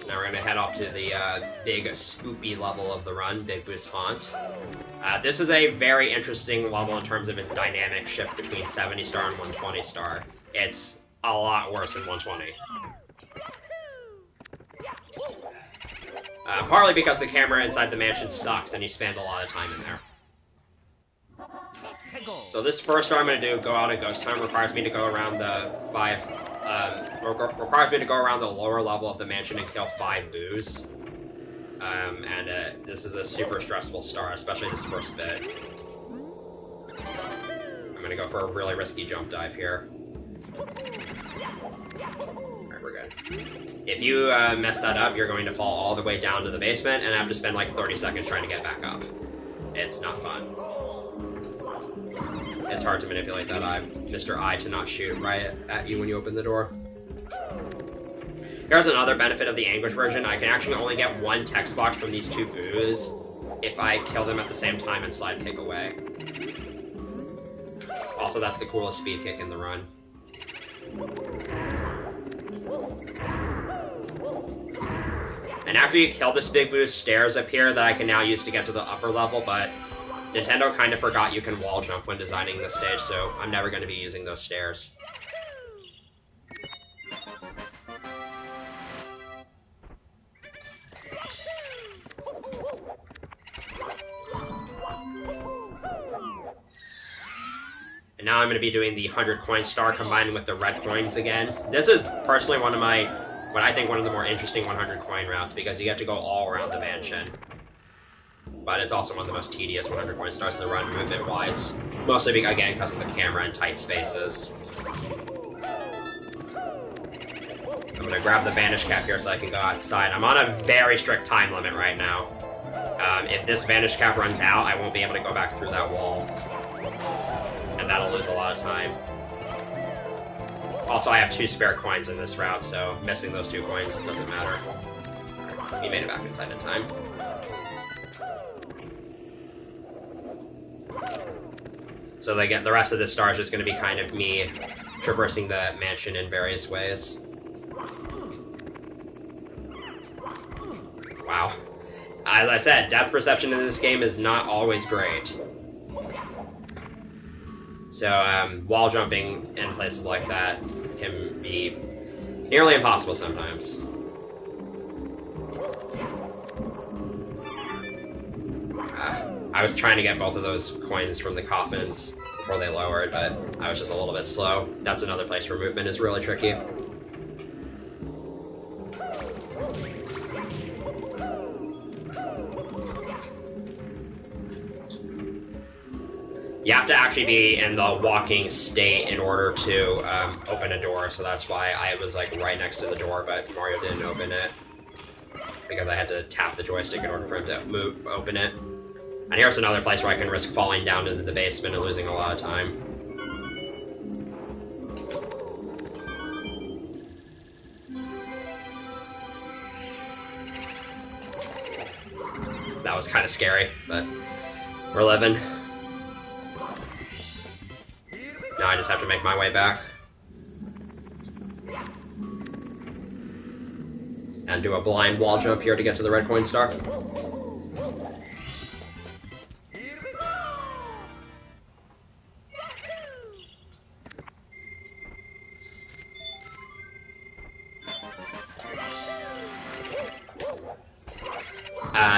Now we're going to head off to the big spoopy level of the run, Big Boost Haunt. This is a very interesting level in terms of its dynamic shift between 70 star and 120 star. It's a lot worse than 120. Partly because the camera inside the mansion sucks and you spend a lot of time in there. So this first star I'm going to do, go out at ghost time, requires me to go around the requires me to go around the lower level of the mansion and kill 5 boos. This is a super stressful star, especially this first bit. I'm gonna go for a really risky jump dive here. Alright, we're good. If you mess that up, you're going to fall all the way down to the basement and have to spend like 30 seconds trying to get back up. It's not fun. It's hard to manipulate that eye, Mr. Eye to not shoot right at you when you open the door. Here's another benefit of the Anguish version. I can actually only get one text box from these 2 boos if I kill them at the same time and slide kick away. Also, that's the coolest speed kick in the run. And after you kill this big boo, stairs appear that I can now use to get to the upper level, but Nintendo kind of forgot you can wall jump when designing this stage, so I'm never going to be using those stairs. And now I'm going to be doing the 100 coin star combined with the red coins again. This is personally one of the more interesting 100 coin routes because you get to go all around the mansion. but it's also one of the most tedious 100 coin stars in the run, movement-wise. Mostly, again, because of the camera and tight spaces. I'm gonna grab the Vanish Cap here so I can go outside. I'm on a very strict time limit right now. If this Vanish Cap runs out, I won't be able to go back through that wall. And that'll lose a lot of time. Also, I have 2 spare coins in this route, so missing those 2 coins doesn't matter. He made it back inside in time. So they get the rest of this star is just going to be kind of me traversing the mansion in various ways. Wow. As I said, depth perception in this game is not always great. So wall jumping in places like that can be nearly impossible sometimes. I was trying to get both of those coins from the coffins before they lowered, but I was just a little bit slow. That's another place where movement is really tricky. You have to actually be in the walking state in order to open a door, so that's why I was like right next to the door, but Mario didn't open it. Because I had to tap the joystick in order for him to open it. And here's another place where I can risk falling down into the basement and losing a lot of time. That was kind of scary, but we're living. Now I just have to make my way back. And do a blind wall jump here to get to the red coin star.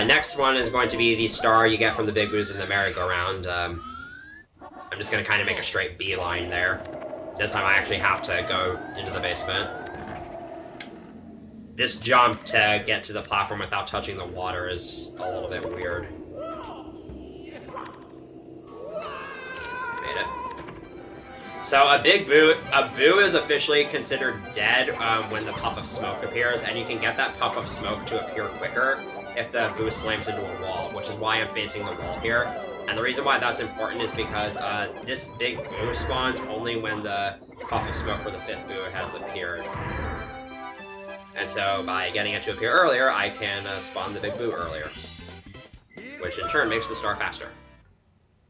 Next one is going to be the star you get from the Big Boos in the merry-go-round. I'm just going to kind of make a straight beeline there. This time I actually have to go into the basement. This jump to get to the platform without touching the water is a little bit weird. Made it. So a boo is officially considered dead when the puff of smoke appears, and you can get that puff of smoke to appear quicker if the boo slams into a wall, which is why I'm facing the wall here. And the reason why that's important is because this big boo spawns only when the puff of smoke for the 5th boo has appeared. And so by getting it to appear earlier, I can spawn the big boo earlier, which in turn makes the star faster.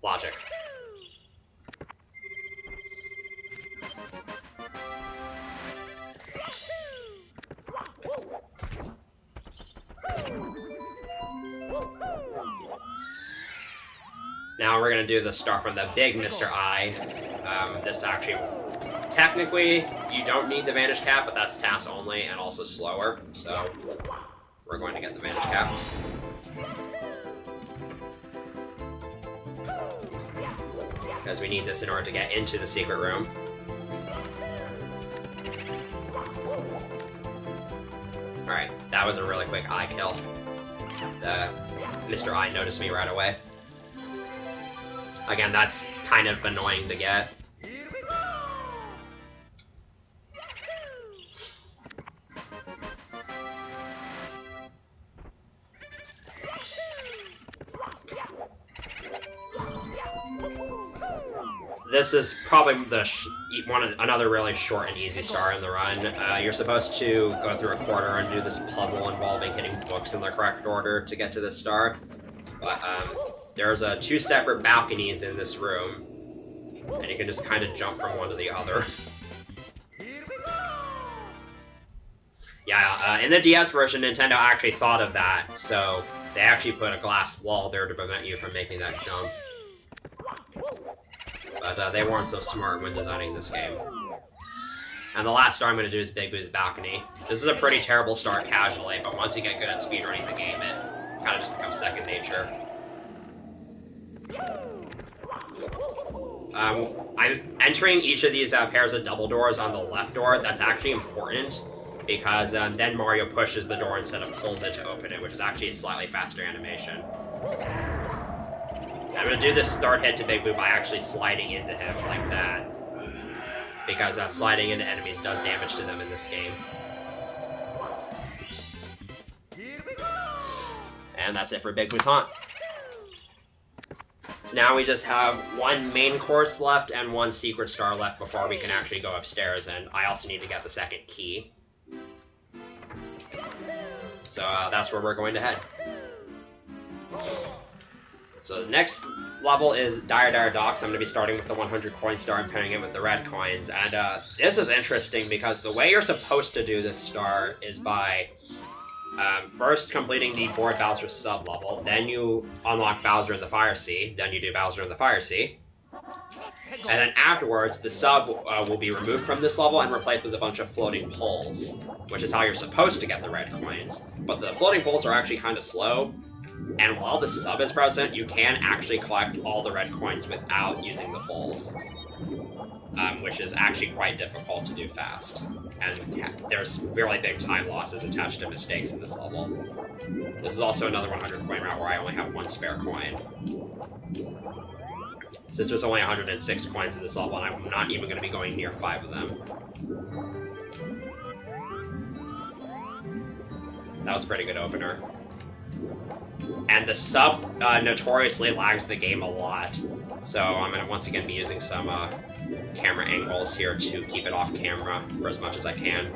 Logic. Now we're going to do the star from the big Mr. I. This actually, technically, you don't need the Vanish Cap, but that's task only and also slower, so we're going to get the Vanish Cap. Because we need this in order to get into the secret room. Alright, that was a really quick eye kill. Mr. I noticed me right away. Again, that's kind of annoying to get. This is probably another really short and easy star in the run. You're supposed to go through a corner and do this puzzle involving hitting books in the correct order to get to this star. But there's 2 separate balconies in this room, and you can just kind of jump from one to the other. Yeah, in the DS version, Nintendo actually thought of that, so they actually put a glass wall there to prevent you from making that jump. But they weren't so smart when designing this game. And the last star I'm going to do is Big Boo's Balcony. This is a pretty terrible start casually, but once you get good at speedrunning the game, it kind of just becomes second nature. I'm entering each of these pairs of double doors on the left door. That's actually important because then Mario pushes the door instead of pulls it to open it, which is actually a slightly faster animation. I'm going to do this third hit to Big Boo by actually sliding into him like that, because sliding into enemies does damage to them in this game. And that's it for Big Boo's Haunt. So now we just have one main course left and one secret star left before we can actually go upstairs, and I also need to get the second key. So that's where we're going to head. So the next level is Dire Docks. I'm going to be starting with the 100 coin star and pairing it with the red coins. And this is interesting because the way you're supposed to do this star is by first completing the Board Bowser sub-level, then you unlock Bowser in the Fire Sea, then you do Bowser in the Fire Sea, and then afterwards the sub will be removed from this level and replaced with a bunch of floating poles, which is how you're supposed to get the red coins. But the floating poles are actually kind of slow, and while the sub is present, you can actually collect all the red coins without using the poles, which is actually quite difficult to do fast. And there's really big time losses attached to mistakes in this level. This is also another 100 coin route where I only have one spare coin. Since there's only 106 coins in this level, and I'm not even going to be going near 5 of them. That was a pretty good opener. And the sub notoriously lags the game a lot, so I'm going to once again be using some camera angles here to keep it off camera for as much as I can.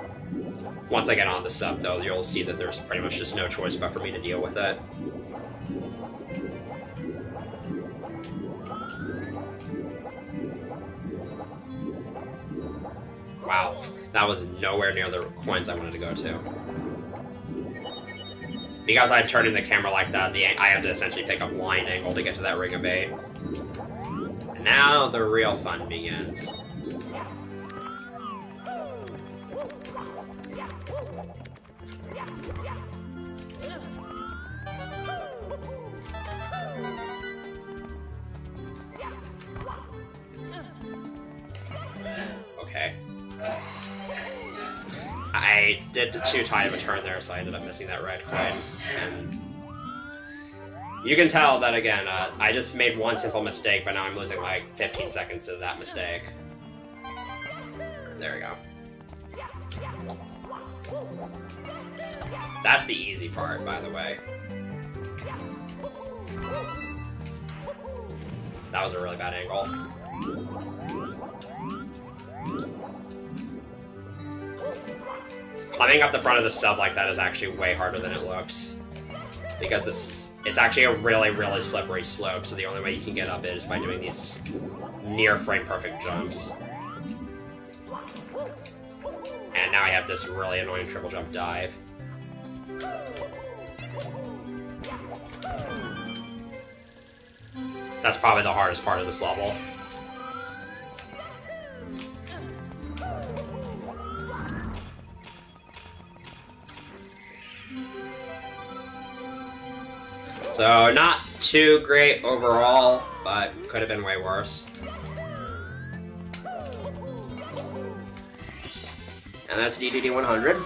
Once I get on the sub, though, you'll see that there's pretty much just no choice but for me to deal with it. Wow, that was nowhere near the coins I wanted to go to. Because I turned in the camera like that, I have to essentially pick up line angle to get to that ring of 8. And now the real fun begins. Okay. I did too tight of a turn there, so I ended up missing that red coin. And you can tell that, again, I just made one simple mistake, but now I'm losing like 15 seconds to that mistake. There we go. That's the easy part, by the way. That was a really bad angle. Climbing up the front of the sub like that is actually way harder than it looks, because it's actually a really, really slippery slope, so the only way you can get up it is by doing these near frame-perfect jumps. And now I have this really annoying triple jump dive. That's probably the hardest part of this level. So, not too great overall, but could have been way worse. And that's DDD 100.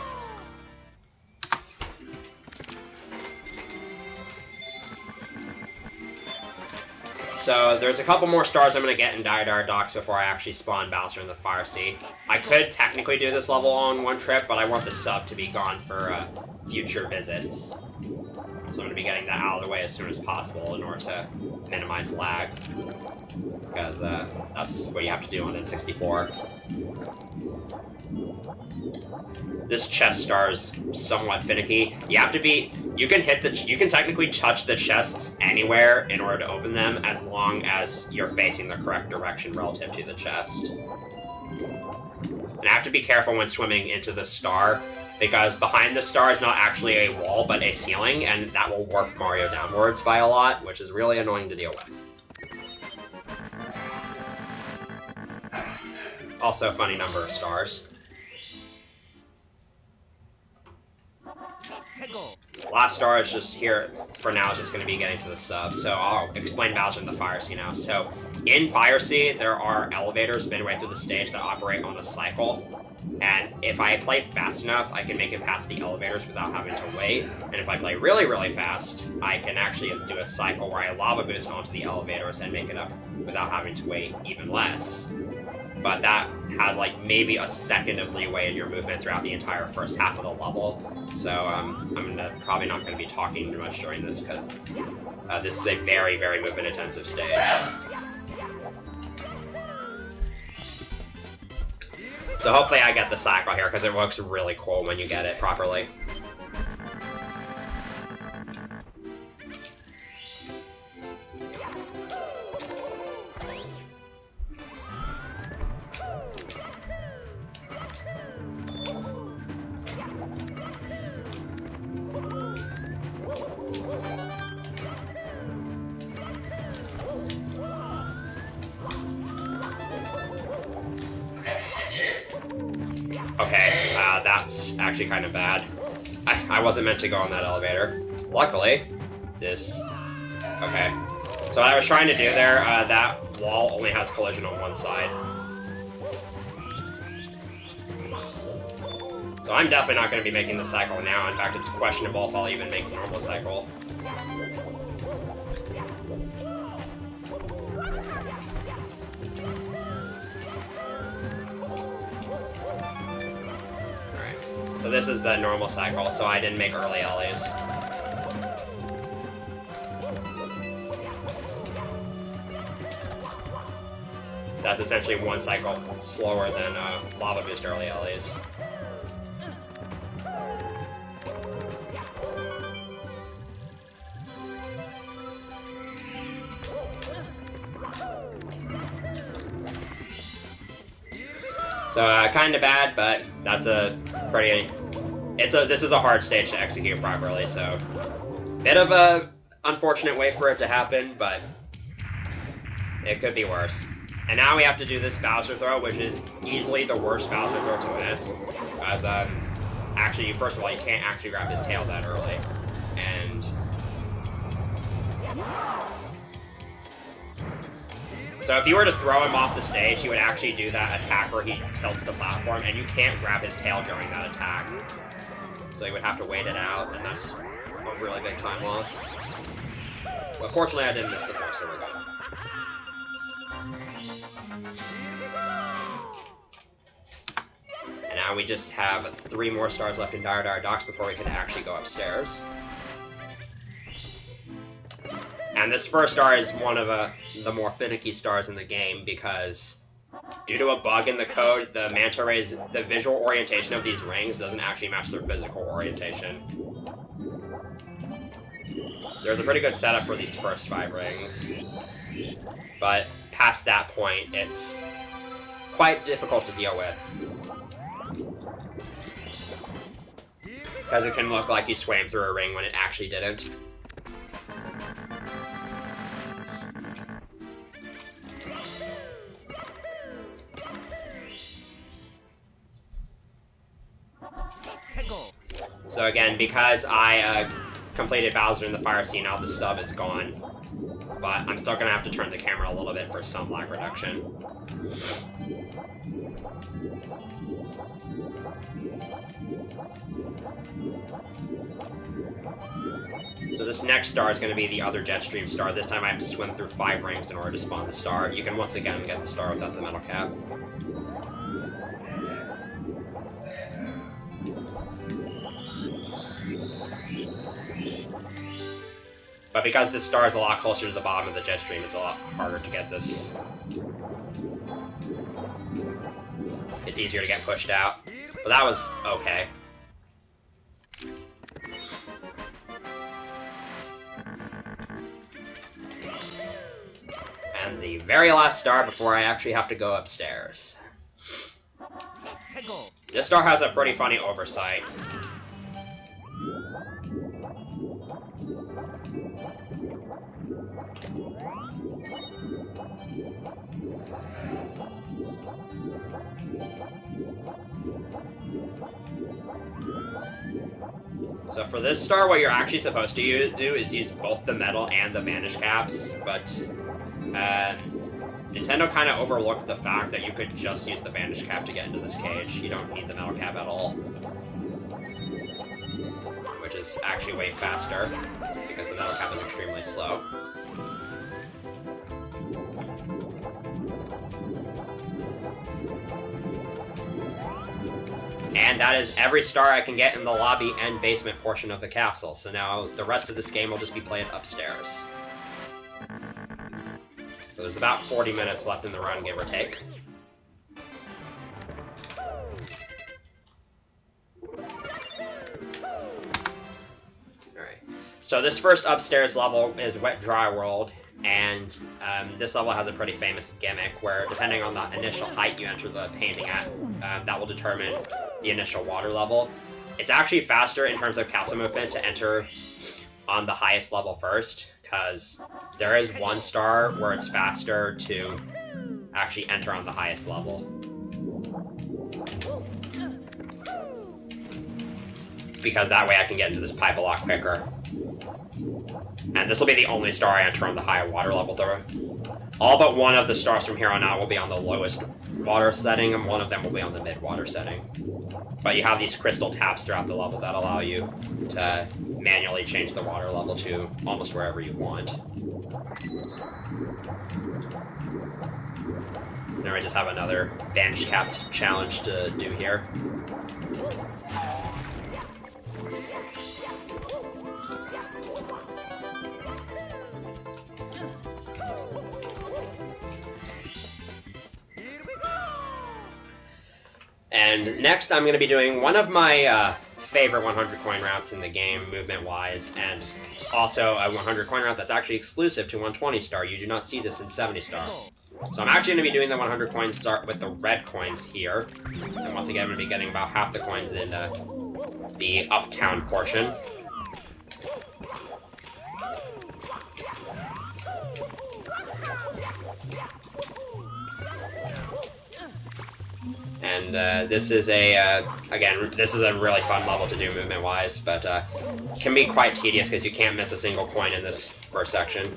So, there's a couple more stars I'm going to get in Dire Docks before I actually spawn Bowser in the Fire Sea. I could technically do this level on one trip, but I want the sub to be gone for future visits. So I'm going to be getting that out of the way as soon as possible in order to minimize lag, because that's what you have to do on N64. This chest star is somewhat finicky. You have to be, you can technically touch the chests anywhere in order to open them, as long as you're facing the correct direction relative to the chest. And I have to be careful when swimming into the star, because behind the star is not actually a wall, but a ceiling, and that will warp Mario downwards by a lot, which is really annoying to deal with. Also, funny number of stars. Last star is just here for now, is just going to be getting to the sub. So I'll explain Bowser in the Fire Sea now. So in Fire Sea, there are elevators midway through the stage that operate on a cycle. And if I play fast enough, I can make it past the elevators without having to wait. And if I play really, really fast, I can actually do a cycle where I lava boost onto the elevators and make it up without having to wait even less. But that has like maybe a second of leeway in your movement throughout the entire first half of the level. So I'm probably not going to be talking too much during this because this is a very, very movement intensive stage. So hopefully I get the cycle here because it looks really cool when you get it properly. Okay, that's actually kind of bad. I wasn't meant to go on that elevator. Luckily, this... Okay. So what I was trying to do there, that wall only has collision on one side. So I'm definitely not going to be making the cycle now. In fact, it's questionable if I'll even make the normal cycle. So this is the normal cycle, so I didn't make early LAs. That's essentially one cycle slower than Lava Boost early LAs. So kind of bad, but that's a pretty. This is a hard stage to execute properly, so bit of a unfortunate way for it to happen, but it could be worse. And now we have to do this Bowser throw, which is easily the worst Bowser throw to miss, as actually, first of all, you can't actually grab his tail that early, and. So if you were to throw him off the stage, he would actually do that attack where he tilts the platform, and you can't grab his tail during that attack. So you would have to wait it out, and that's a really big time loss. But fortunately, I didn't miss the throw, so we're good. And now we just have 3 more stars left in Dire Dire Docks before we can actually go upstairs. And this first star is one of the more finicky stars in the game because due to a bug in the code, the manta rays, the visual orientation of these rings doesn't actually match their physical orientation. There's a pretty good setup for these first 5 rings, but past that point, it's quite difficult to deal with. Because it can look like you swam through a ring when it actually didn't. So again, because I completed Bowser in the Fire Sea, now the sub is gone. But I'm still going to have to turn the camera a little bit for some lag reduction. So this next star is going to be the other Jetstream star. This time I have to swim through 5 rings in order to spawn the star. You can once again get the star without the metal cap. But because this star is a lot closer to the bottom of the jet stream, it's a lot harder to get this. It's easier to get pushed out. But that was okay. And the very last star before I actually have to go upstairs. This star has a pretty funny oversight. So for this star, what you're actually supposed to do is use both the metal and the vanish caps, but Nintendo kind of overlooked the fact that you could just use the vanish cap to get into this cage. You don't need the metal cap at all, which is actually way faster because the metal cap is extremely slow. And that is every star I can get in the lobby and basement portion of the castle. So now the rest of this game will just be played upstairs. So there's about 40 minutes left in the run, give or take. Alright. So this first upstairs level is Wet Dry World. And this level has a pretty famous gimmick where, depending on the initial height you enter the painting at, that will determine the initial water level. It's actually faster in terms of castle movement to enter on the highest level first, because there is one star where it's faster to actually enter on the highest level. Because that way I can get into this pipe a lot quicker. And this will be the only star I enter on the high water level though. All but one of the stars from here on out will be on the lowest water setting, and one of them will be on the mid-water setting. But you have these crystal taps throughout the level that allow you to manually change the water level to almost wherever you want. Now we just have another vanish capped challenge to do here. And next I'm going to be doing one of my favorite 100 coin routes in the game, movement-wise, and also a 100 coin route that's actually exclusive to 120 star. You do not see this in 70 star. So I'm actually going to be doing the 100 coin star with the red coins here. And once again, I'm going to be getting about half the coins in the uptown portion. And this is again, this is a really fun level to do movement-wise, but can be quite tedious because you can't miss a single coin in this first section.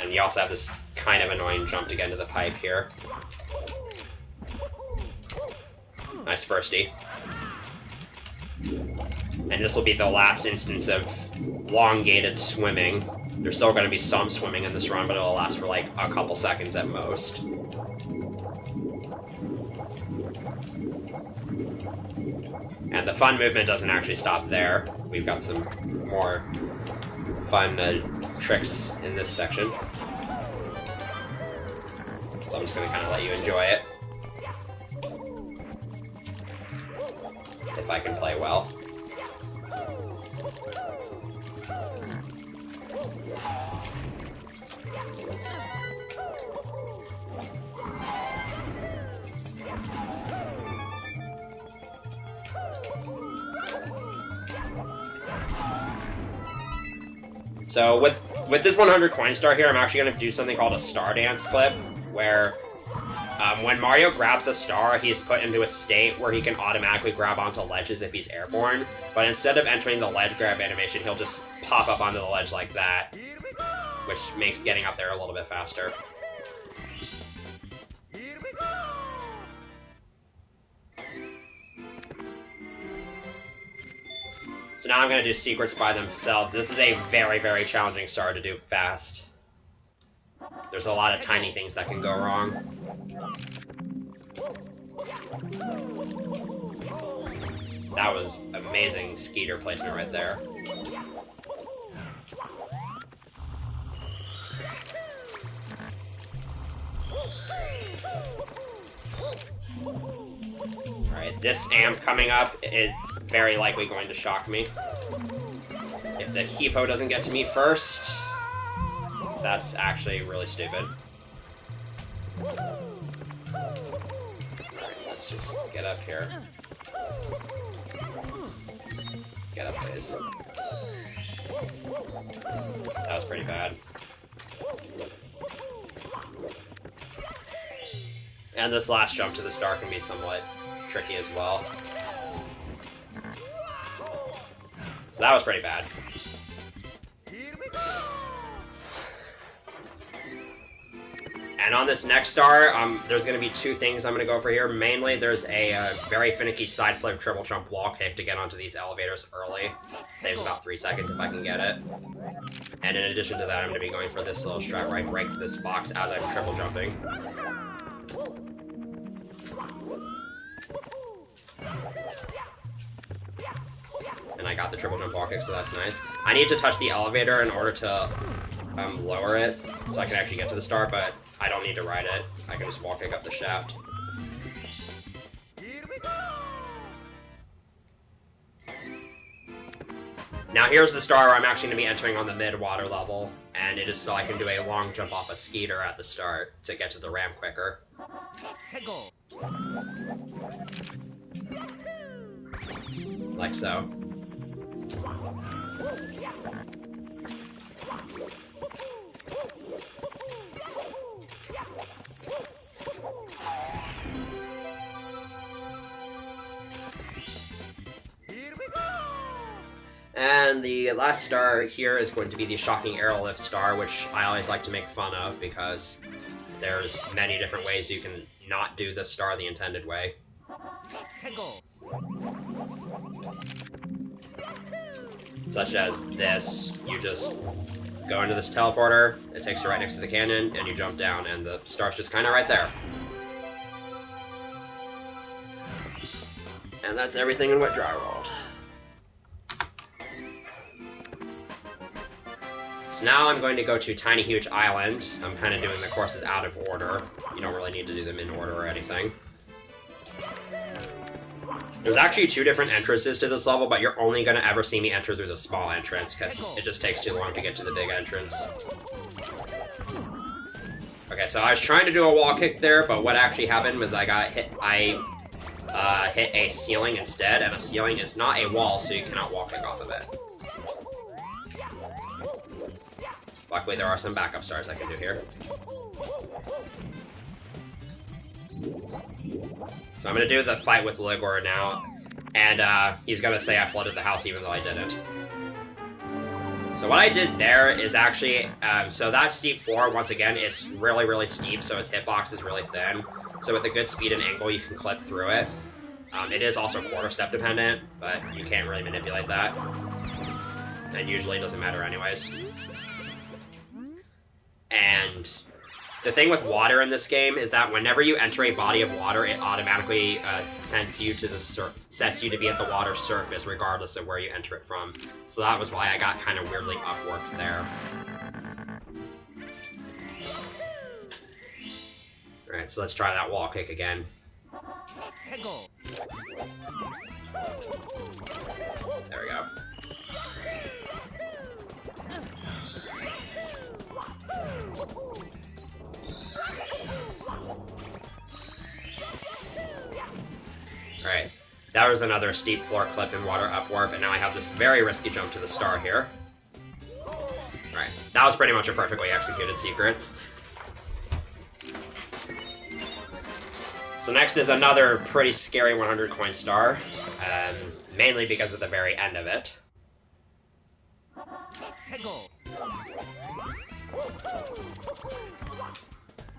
And you also have this kind of annoying jump to get into the pipe here. Nice firstie. And this will be the last instance of elongated swimming. There's still going to be some swimming in this run, but it'll last for like a couple seconds at most. And the fun movement doesn't actually stop there. We've got some more fun tricks in this section. So I'm just going to kind of let you enjoy it. If I can play well. So with this 100 coin star here, I'm actually going to do something called a star dance clip, where when Mario grabs a star, he's put into a state where he can automatically grab onto ledges if he's airborne, but instead of entering the ledge grab animation, he'll just pop up onto the ledge like that, which makes getting up there a little bit faster. So now I'm going to do secrets by themselves. This is a very, very challenging star to do fast. There's a lot of tiny things that can go wrong. That was amazing skeeter placement right there. Alright, this amp coming up is very likely going to shock me. If the Hipo doesn't get to me first, that's actually really stupid. Alright, let's just get up here. Get up, please. That was pretty bad. And this last jump to the star can be somewhat tricky as well. So that was pretty bad. And on this next star, there's going to be two things I'm going to go for here. Mainly, there's a very finicky side flip triple jump wall kick to get onto these elevators early. Saves about 3 seconds if I can get it. And in addition to that, I'm going to be going for this little strat where I break this box as I'm triple jumping. And I got the triple jump wall kick, so that's nice. I need to touch the elevator in order to lower it, so I can actually get to the star, but I don't need to ride it. I can just wall kick up the shaft. Now here's the star where I'm actually going to be entering on the mid-water level, and it is so I can do a long jump off a skeeter at the start to get to the ramp quicker. Like so. And the last star here is going to be the shocking airlift star, which I always like to make fun of because there's many different ways you can not do the star the intended way. Such as this, you just go into this teleporter, it takes you right next to the cannon, and you jump down, and the star's just kind of right there. And that's everything in Wet Dry World. So now I'm going to go to Tiny Huge Island. I'm kind of doing the courses out of order. You don't really need to do them in order or anything. There's actually 2 different entrances to this level, but you're only going to ever see me enter through the small entrance, because it just takes too long to get to the big entrance. Okay, so I was trying to do a wall kick there, but what actually happened was I got hit. I hit a ceiling instead, and a ceiling is not a wall, so you cannot wall kick off of it. Luckily, there are some backup stars I can do here. So I'm going to do the fight with Ligor now, and he's going to say I flooded the house even though I didn't. So what I did there is actually, so that steep floor, once again, it's really, really steep, so its hitbox is really thin. So with a good speed and angle, you can clip through it. It is also quarter step dependent, but you can't really manipulate that. And usually it doesn't matter anyways. And the thing with water in this game is that whenever you enter a body of water, it automatically sets you to be at the water surface, regardless of where you enter it from. So that was why I got kind of weirdly upworked there. Alright, so let's try that wall kick again. There we go. Alright, that was another steep floor clip and water upwarp, and now I have this very risky jump to the star here. Alright, that was pretty much a perfectly executed secrets. So next is another pretty scary 100 coin star, mainly because of the very end of it.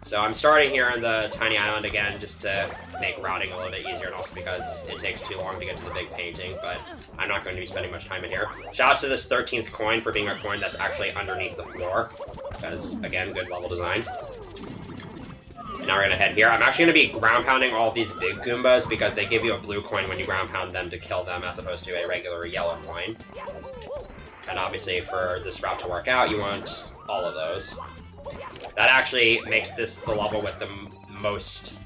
So I'm starting here on the tiny island again just to make routing a little bit easier, and also because it takes too long to get to the big painting, but I'm not going to be spending much time in here. Shoutouts to this 13th coin for being a coin that's actually underneath the floor, because, again, good level design. And now we're going to head here. I'm actually going to be ground pounding all of these big Goombas because they give you a blue coin when you ground pound them to kill them as opposed to a regular yellow coin. And obviously for this route to work out, you want all of those. That actually makes this the level with the most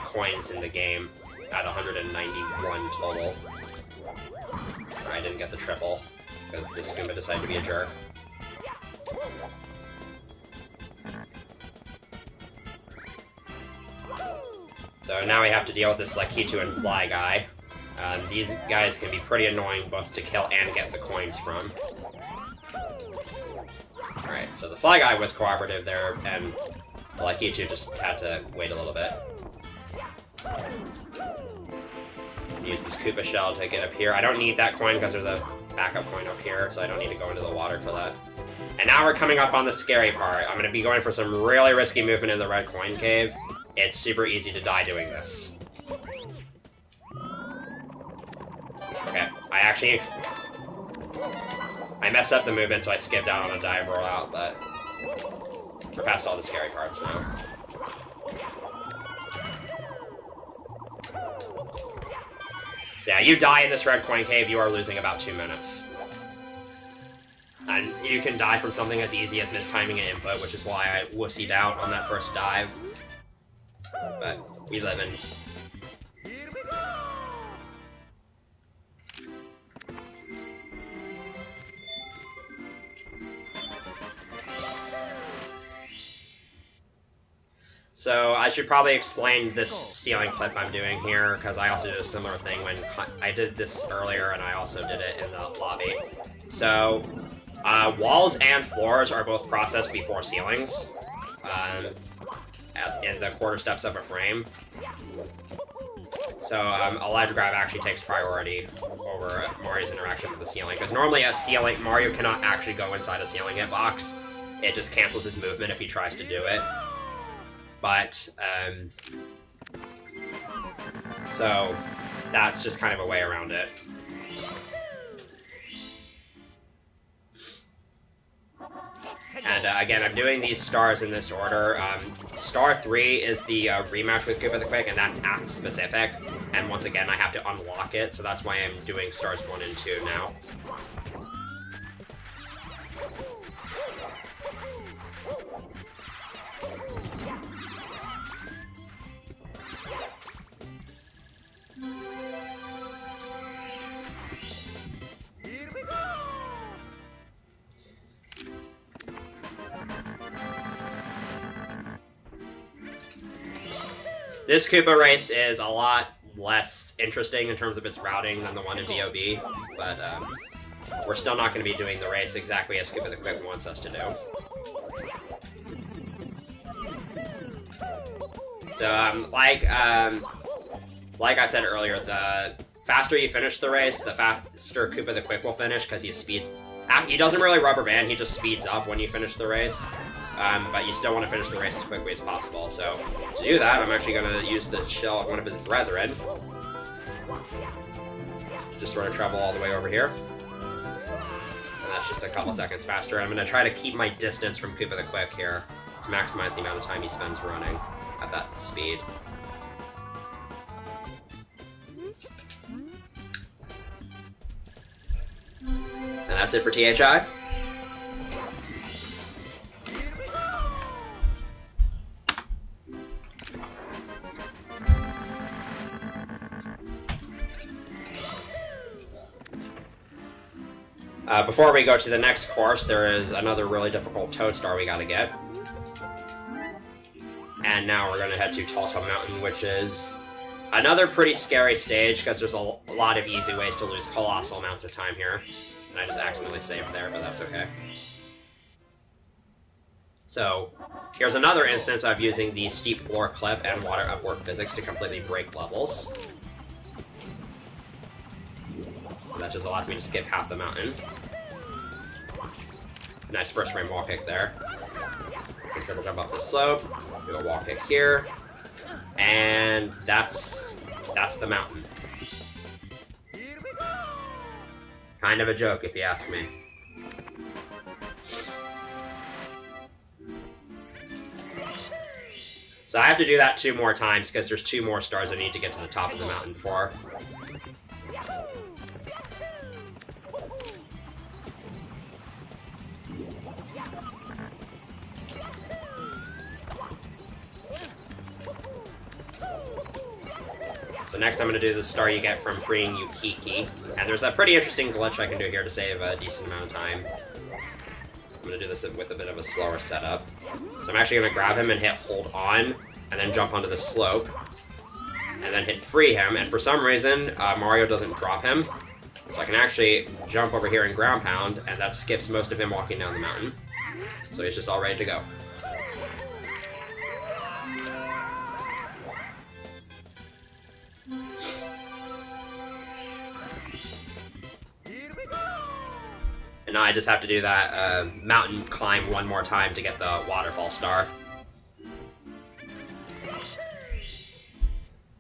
coins in the game at 191 total. I didn't get the triple because this Goomba decided to be a jerk. So now we have to deal with this Lakitu and Fly guy. These guys can be pretty annoying both to kill and get the coins from. Alright, so the Fly guy was cooperative there, and the Lakitu just had to wait a little bit. Use this Koopa shell to get up here. I don't need that coin because there's a backup coin up here, so I don't need to go into the water for that. And now we're coming up on the scary part. I'm going to be going for some really risky movement in the red coin cave. It's super easy to die doing this. Okay, I messed up the movement, so I skipped out on a dive rollout, but we're past all the scary parts now. Yeah, you die in this red coin cave, you are losing about 2 minutes. And you can die from something as easy as mistiming an input, which is why I wussied out on that first dive. But we live in... So I should probably explain this stealing clip I'm doing here, because I also did a similar thing when I did this earlier, and I also did it in the lobby. So walls and floors are both processed before ceilings, in the quarter steps of a frame. So a ledge grab actually takes priority over Mario's interaction with the ceiling, because normally a ceiling, Mario cannot actually go inside a ceiling hitbox. It just cancels his movement if he tries to do it. But, so that's just kind of a way around it. And again, I'm doing these stars in this order. Star 3 is the rematch with Koopa the Quick, and that's act specific. And once again, I have to unlock it, so that's why I'm doing stars 1 and 2 now. This Koopa race is a lot less interesting in terms of its routing than the one in VOB, but we're still not going to be doing the race exactly as Koopa the Quick wants us to do. So, like I said earlier, the faster you finish the race, the faster Koopa the Quick will finish, because he doesn't really rubber band, he just speeds up when you finish the race. But you still want to finish the race as quickly as possible. So, to do that, I'm actually going to use the shell of one of his brethren. Just sort of travel all the way over here. And that's just a couple seconds faster. I'm going to try to keep my distance from Koopa the Quick here to maximize the amount of time he spends running at that speed. And that's it for THI. Before we go to the next course, there is another really difficult Toad Star we gotta get. And now we're gonna head to Tulsa Mountain, which is another pretty scary stage, because there's a lot of easy ways to lose colossal amounts of time here. And I just accidentally saved there, but that's okay. So, here's another instance of using the steep floor clip and water upward physics to completely break levels. That just allows me to skip half the mountain. Nice first frame wall kick there. Triple jump up the slope, do a wall kick here, and that's the mountain. Kind of a joke, if you ask me. So I have to do that 2 more times, because there's 2 more stars I need to get to the top of the mountain before. So next I'm going to do the star you get from freeing Yukiki. And there's a pretty interesting glitch I can do here to save a decent amount of time. I'm going to do this with a bit of a slower setup. So I'm actually going to grab him and hit hold on, and then jump onto the slope. And then hit free him, and for some reason, Mario doesn't drop him. So I can actually jump over here and ground pound, and that skips most of him walking down the mountain. So he's just all ready to go. And now I just have to do that mountain climb one more time to get the waterfall star.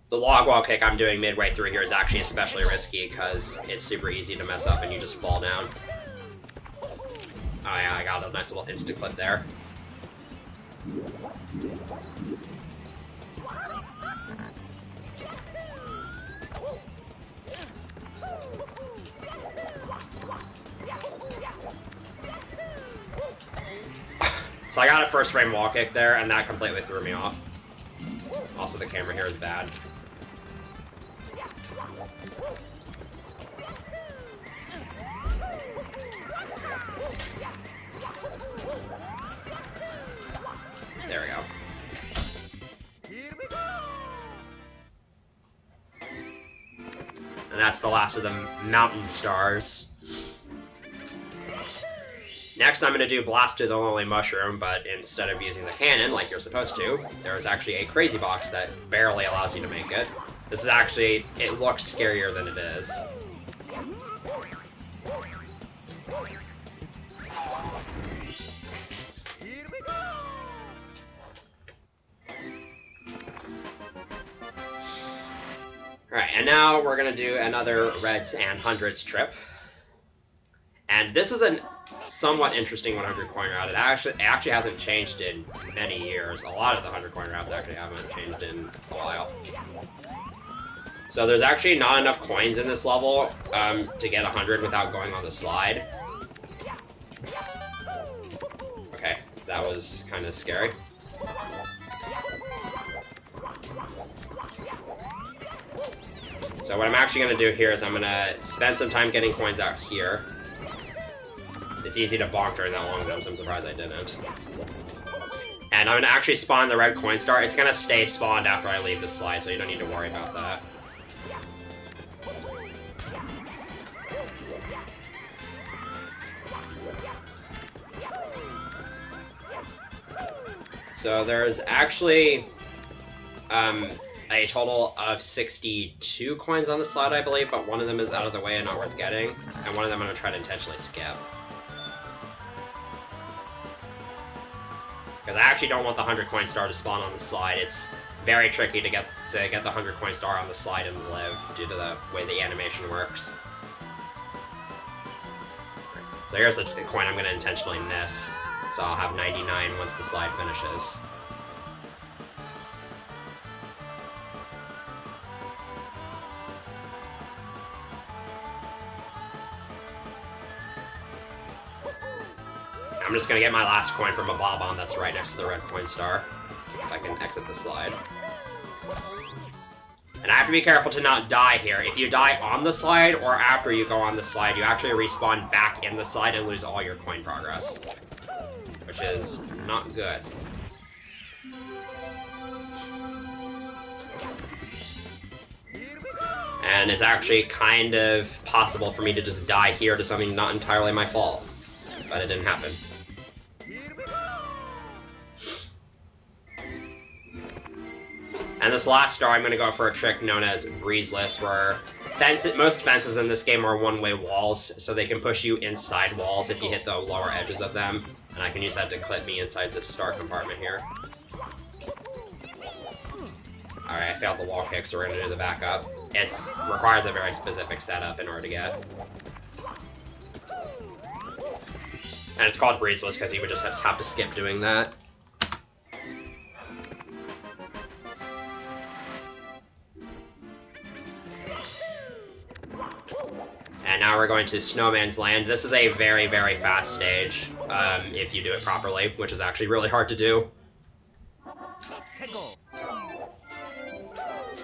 The log wall kick I'm doing midway through here is actually especially risky because it's super easy to mess up and you just fall down. Oh yeah, I got a nice little insta clip there. So I got a first frame wall kick there, and that completely threw me off. Also, the camera here is bad. There we go. And that's the last of the mountain stars. Next, I'm going to do Blast to the Lonely Mushroom, but instead of using the cannon like you're supposed to, there's actually a crazy box that barely allows you to make it. This is actually, it looks scarier than it is. Alright, and now we're going to do another Reds and Hundreds trip. And this is a somewhat interesting 100 coin route. It actually hasn't changed in many years. A lot of the 100 coin routes actually haven't changed in a while. So there's actually not enough coins in this level to get 100 without going on the slide. Okay, that was kind of scary. So what I'm actually going to do here is I'm going to spend some time getting coins out here. It's easy to bonk during that long jump, so I'm surprised I didn't. And I'm going to actually spawn the red coin star. It's going to stay spawned after I leave the slide, so you don't need to worry about that. So there's actually a total of 62 coins on the slide, I believe, but one of them is out of the way and not worth getting, and one of them I'm going to try to intentionally skip. Because I actually don't want the 100 coin star to spawn on the slide. It's very tricky to get the 100 coin star on the slide and live due to the way the animation works. So here's the coin I'm going to intentionally miss. So I'll have 99 once the slide finishes. I'm just going to get my last coin from a Bob-omb that's right next to the red coin star, if I can exit the slide. And I have to be careful to not die here. If you die on the slide or after you go on the slide, you actually respawn back in the slide and lose all your coin progress, which is not good. And it's actually kind of possible for me to just die here to something not entirely my fault, but it didn't happen. And this last star, I'm going to go for a trick known as Breezeless, where most fences in this game are one-way walls, so they can push you inside walls if you hit the lower edges of them. And I can use that to clip me inside this star compartment here. Alright, I failed the wall kick, so we're going to do the backup. It requires a very specific setup in order to get. And it's called Breezeless because you would just have to skip doing that. And now we're going to Snowman's Land. This is a very, very fast stage, if you do it properly, which is actually really hard to do. So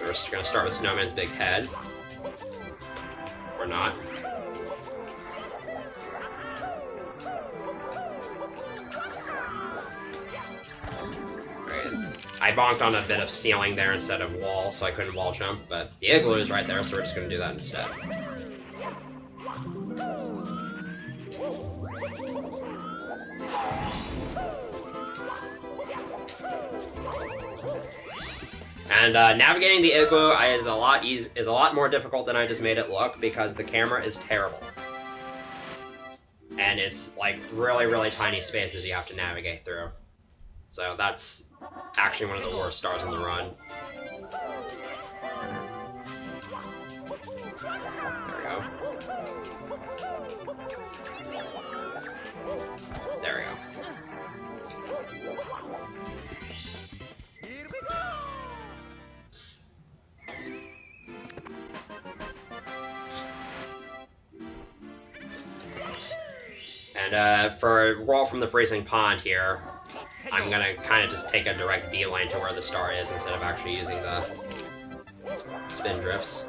we're just going to start with Snowman's big head. Or not. I bonked on a bit of ceiling there instead of wall, so I couldn't wall jump, but the igloo is right there, so we're just going to do that instead. And navigating the igloo is a lot more difficult than I just made it look because the camera is terrible. and it's like really, really tiny spaces you have to navigate through. So that's actually one of the worst stars in the run. There we go. There we go. And for Roll from the Freezing Pond here, I'm gonna kind of just take a direct beeline to where the star is instead of actually using the spin drifts.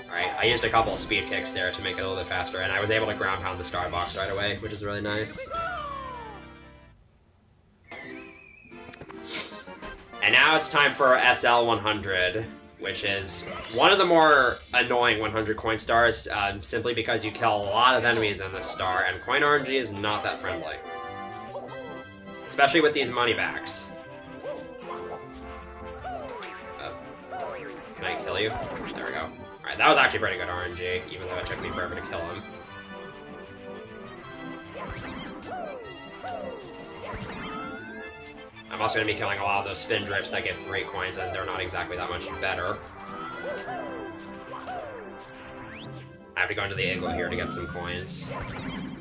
Alright, I used a couple of speed kicks there to make it a little bit faster, and I was able to ground pound the star box right away, which is really nice. And now it's time for SL100, which is one of the more annoying 100 coin stars, simply because you kill a lot of enemies in this star, and coin RNG is not that friendly. Especially with these money backs. Can I kill you? There we go. Alright, that was actually pretty good RNG, even though it took me forever to kill him. I'm also going to be killing a lot of those spin drifts that get 3 coins, and they're not exactly that much better. I have to go into the igloo here to get some coins.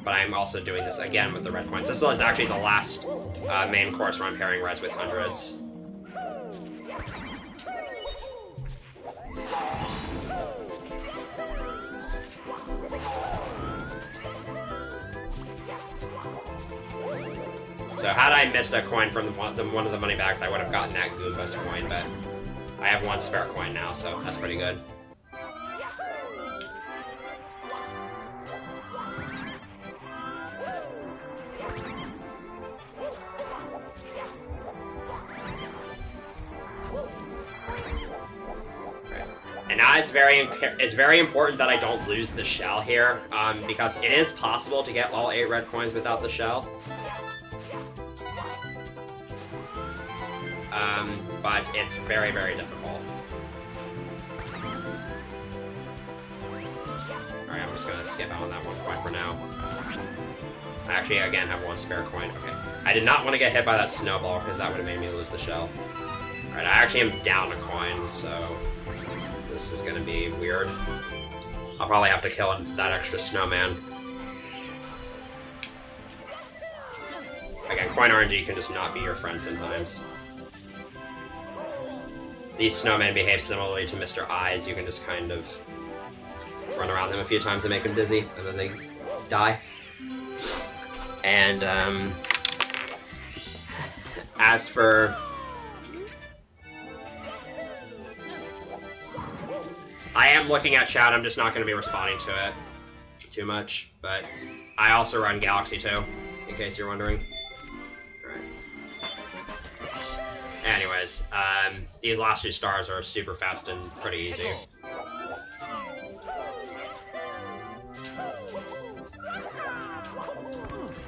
But I'm also doing this again with the red coins. This is actually the last main course where I'm pairing reds with hundreds. So had I missed a coin from one of the money bags, I would have gotten that Goomba's coin, but I have 1 spare coin now, so that's pretty good. And now it's very important that I don't lose the shell here, because it is possible to get all 8 red coins without the shell. But it's very, very difficult. Alright, I'm just gonna skip out on that 1 coin for now. I actually, again, have 1 spare coin. Okay. I did not want to get hit by that snowball, because that would have made me lose the shell. Alright, I actually am down a coin, so this is gonna be weird. I'll probably have to kill that extra snowman. Again, coin RNG can just not be your friend sometimes. These snowmen behave similarly to Mr. Eyes. You can just kind of run around them a few times and make them dizzy, and then they die. And as for... I am looking at chat, I'm just not going to be responding to it too much, but I also run Galaxy 2, in case you're wondering. Anyways, these last 2 stars are super fast and pretty easy.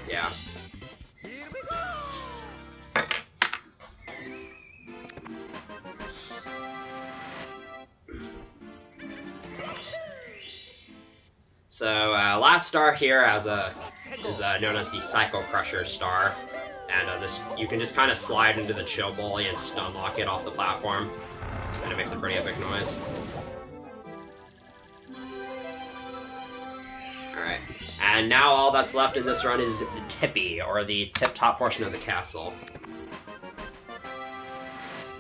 Yeah. So, last star here is known as the Psycho Crusher star. And this, you can just kind of slide into the chill bully and stun lock it off the platform, and it makes a pretty epic noise. Alright, and now all that's left in this run is the tippy, or the tip-top portion of the castle.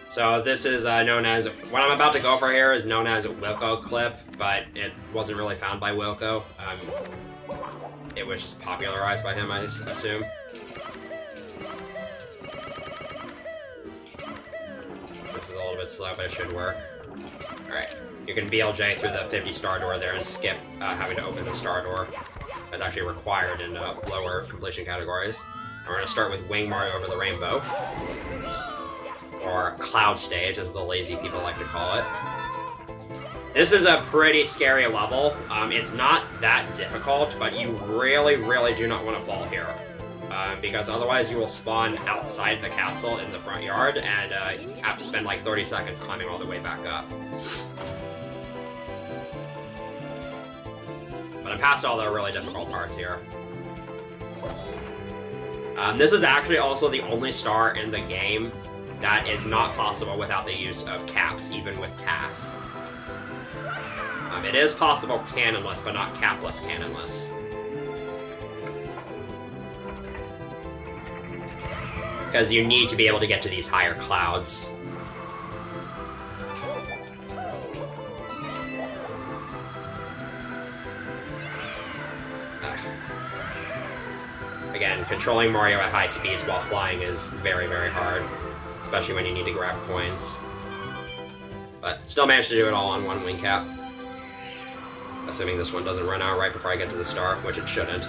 So this is known as, what I'm about to go for here is known as Wilco Clip, but it wasn't really found by Wilco. It was just popularized by him, I assume. This is a little bit slow, but it should work. Alright, you can BLJ through the 50 star door there and skip having to open the star door. That's actually required in lower completion categories. And we're going to start with Wing Mario Over the Rainbow. Or Cloud Stage, as the lazy people like to call it. This is a pretty scary level. It's not that difficult, but you really, really do not want to fall here. Because otherwise you will spawn outside the castle in the front yard, and have to spend like 30 seconds climbing all the way back up. But I'm past all the really difficult parts here. This is actually also the only star in the game that is not possible without the use of caps, even with tasks. It is possible cannonless, but not capless cannonless. Because you need to be able to get to these higher clouds. Again, controlling Mario at high speeds while flying is very, very hard. Especially when you need to grab coins. But still managed to do it all on one wing cap. Assuming this one doesn't run out right before I get to the star, which it shouldn't.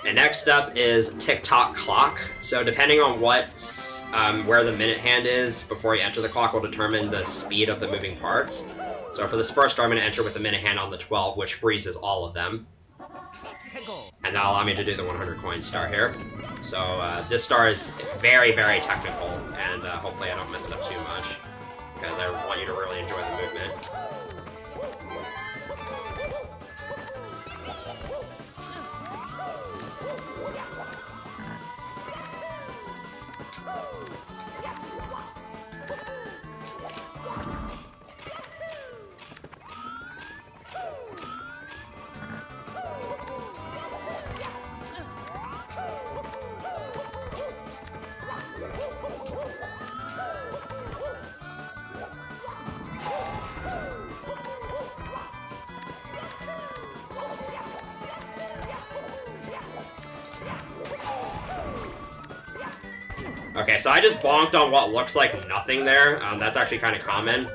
And next up is tick-tock clock. So depending on what, where the minute hand is before you enter the clock will determine the speed of the moving parts. So for this first star, I'm going to enter with the minute hand on the 12, which freezes all of them. And that'll allow me to do the 100 coin star here. So this star is very, very technical, and hopefully I don't mess it up too much, because I want you to really enjoy the movement. Okay, so I just bonked on what looks like nothing there. That's actually kind of common.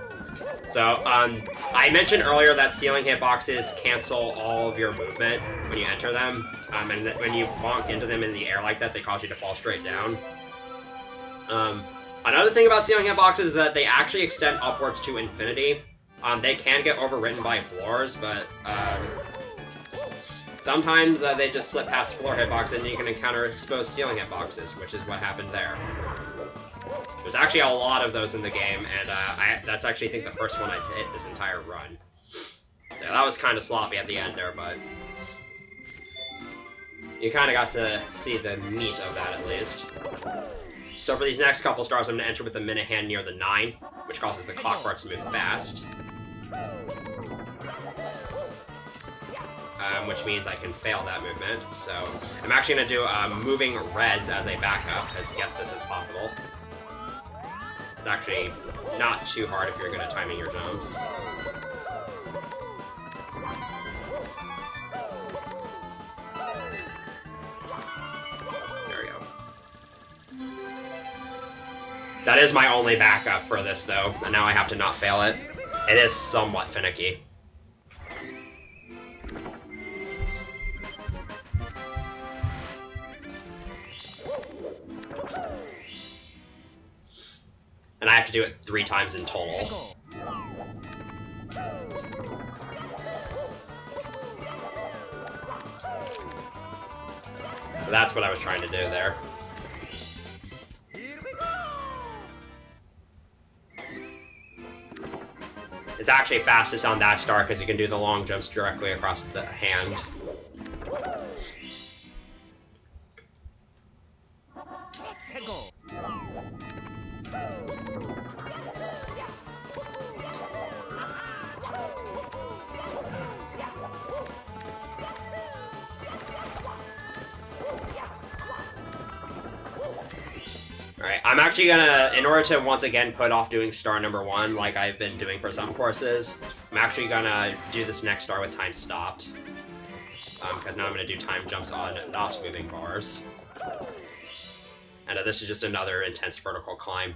So, I mentioned earlier that ceiling hitboxes cancel all of your movement when you enter them. And that when you bonk into them in the air like that, they cause you to fall straight down. Another thing about ceiling hitboxes is that they actually extend upwards to infinity. They can get overwritten by floors, but sometimes they just slip past floor hitboxes and you can encounter exposed ceiling hitboxes, which is what happened there. There's actually a lot of those in the game, and that's actually, I think, the first one I've hit this entire run. Yeah, that was kind of sloppy at the end there, but you kind of got to see the meat of that at least. So for these next couple stars, I'm going to enter with the minute hand near the 9, which causes the clock parts to move fast. Which means I can fail that movement. So I'm actually going to do moving reds as a backup, because yes, this is possible. It's actually not too hard if you're good at timing your jumps. There we go. That is my only backup for this, though, and now I have to not fail it. It is somewhat finicky. And I have to do it 3 times in total. So that's what I was trying to do there. It's actually fastest on that star because you can do the long jumps directly across the hand. Alright, I'm actually gonna, in order to once again put off doing star number 1 like I've been doing for some courses, I'm actually gonna do this next star with time stopped. Because now I'm gonna do time jumps on not moving bars. And this is just another intense vertical climb.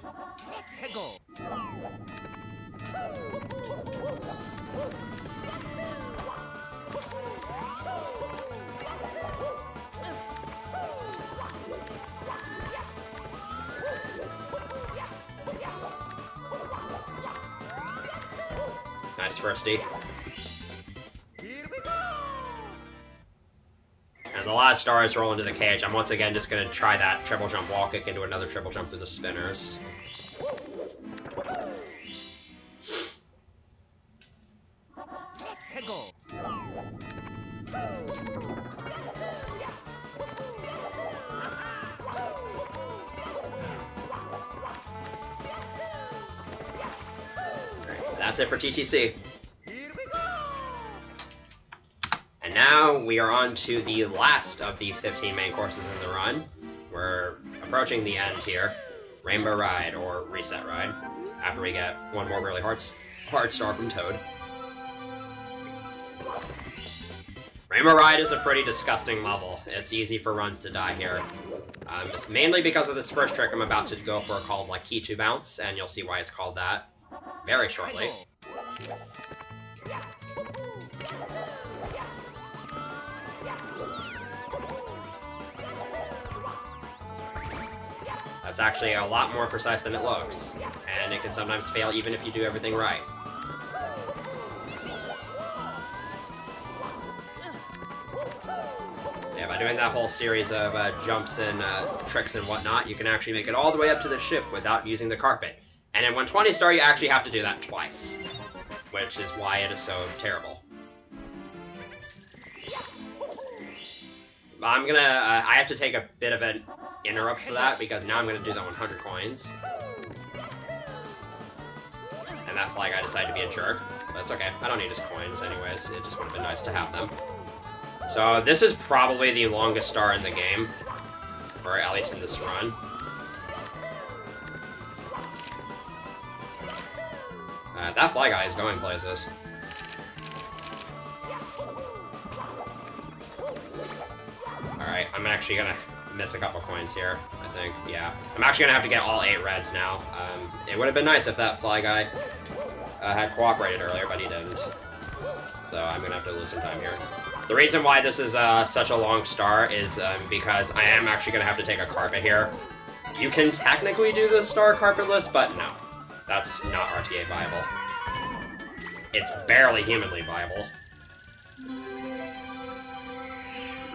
Nice firstie. And the last star is roll into the cage. I'm once again just going to try that triple jump wall kick into another triple jump through the spinners. That's it for TTC. And now we are on to the last of the 15 main courses in the run. We're approaching the end here. Rainbow Ride, or Reset Ride, after we get one more really hard star from Toad. Rainbow Ride is a pretty disgusting level. It's easy for runs to die here. It's mainly because of this first trick I'm about to go for called like Key to Bounce, and you'll see why it's called that very shortly. That's actually a lot more precise than it looks, and it can sometimes fail even if you do everything right. Yeah, by doing that whole series of jumps and tricks and whatnot, you can actually make it all the way up to the ship without using the carpet. And in 120 star, you actually have to do that twice, which is why it is so terrible. I have to take a bit of an interrupt for that, because now I'm gonna do the 100 coins. And that fly guy decided to be a jerk. But it's okay, I don't need his coins anyways, it just would have been nice to have them. So this is probably the longest star in the game, or at least in this run. That fly guy is going places. Alright, I'm actually gonna miss a couple coins here, I think. Yeah. I'm actually gonna have to get all 8 reds now. It would have been nice if that fly guy had cooperated earlier, but he didn't. So I'm gonna have to lose some time here. The reason why this is such a long star is because I am actually gonna have to take a carpet here. You can technically do the star carpetless, but no. That's not RTA viable. It's barely humanly viable.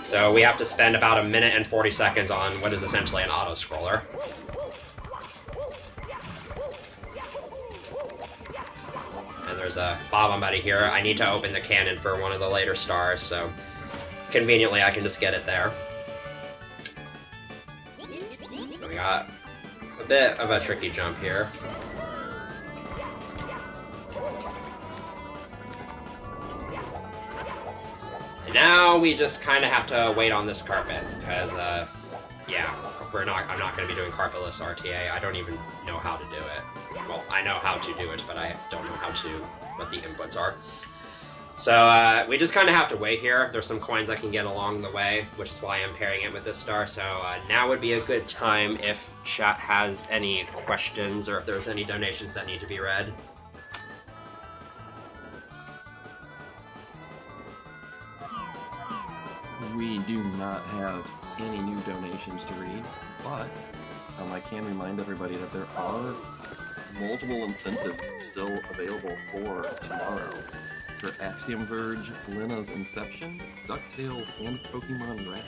So we have to spend about 1 minute and 40 seconds on what is essentially an auto-scroller. And there's a Bob buddy here. I need to open the cannon for one of the later stars, so conveniently I can just get it there. We got a bit of a tricky jump here. Now we just kind of have to wait on this carpet, because, yeah, I'm not going to be doing carpetless RTA. I don't even know how to do it. Well, I know how to do it, but I don't know what the inputs are. So, we just kind of have to wait here. There's some coins I can get along the way, which is why I'm pairing it with this star. So, now would be a good time if chat has any questions, or if there's any donations that need to be read. We do not have any new donations to read, but I can remind everybody that there are multiple incentives still available for tomorrow for Axiom Verge, Lena's Inception, DuckTales, and Pokemon Red.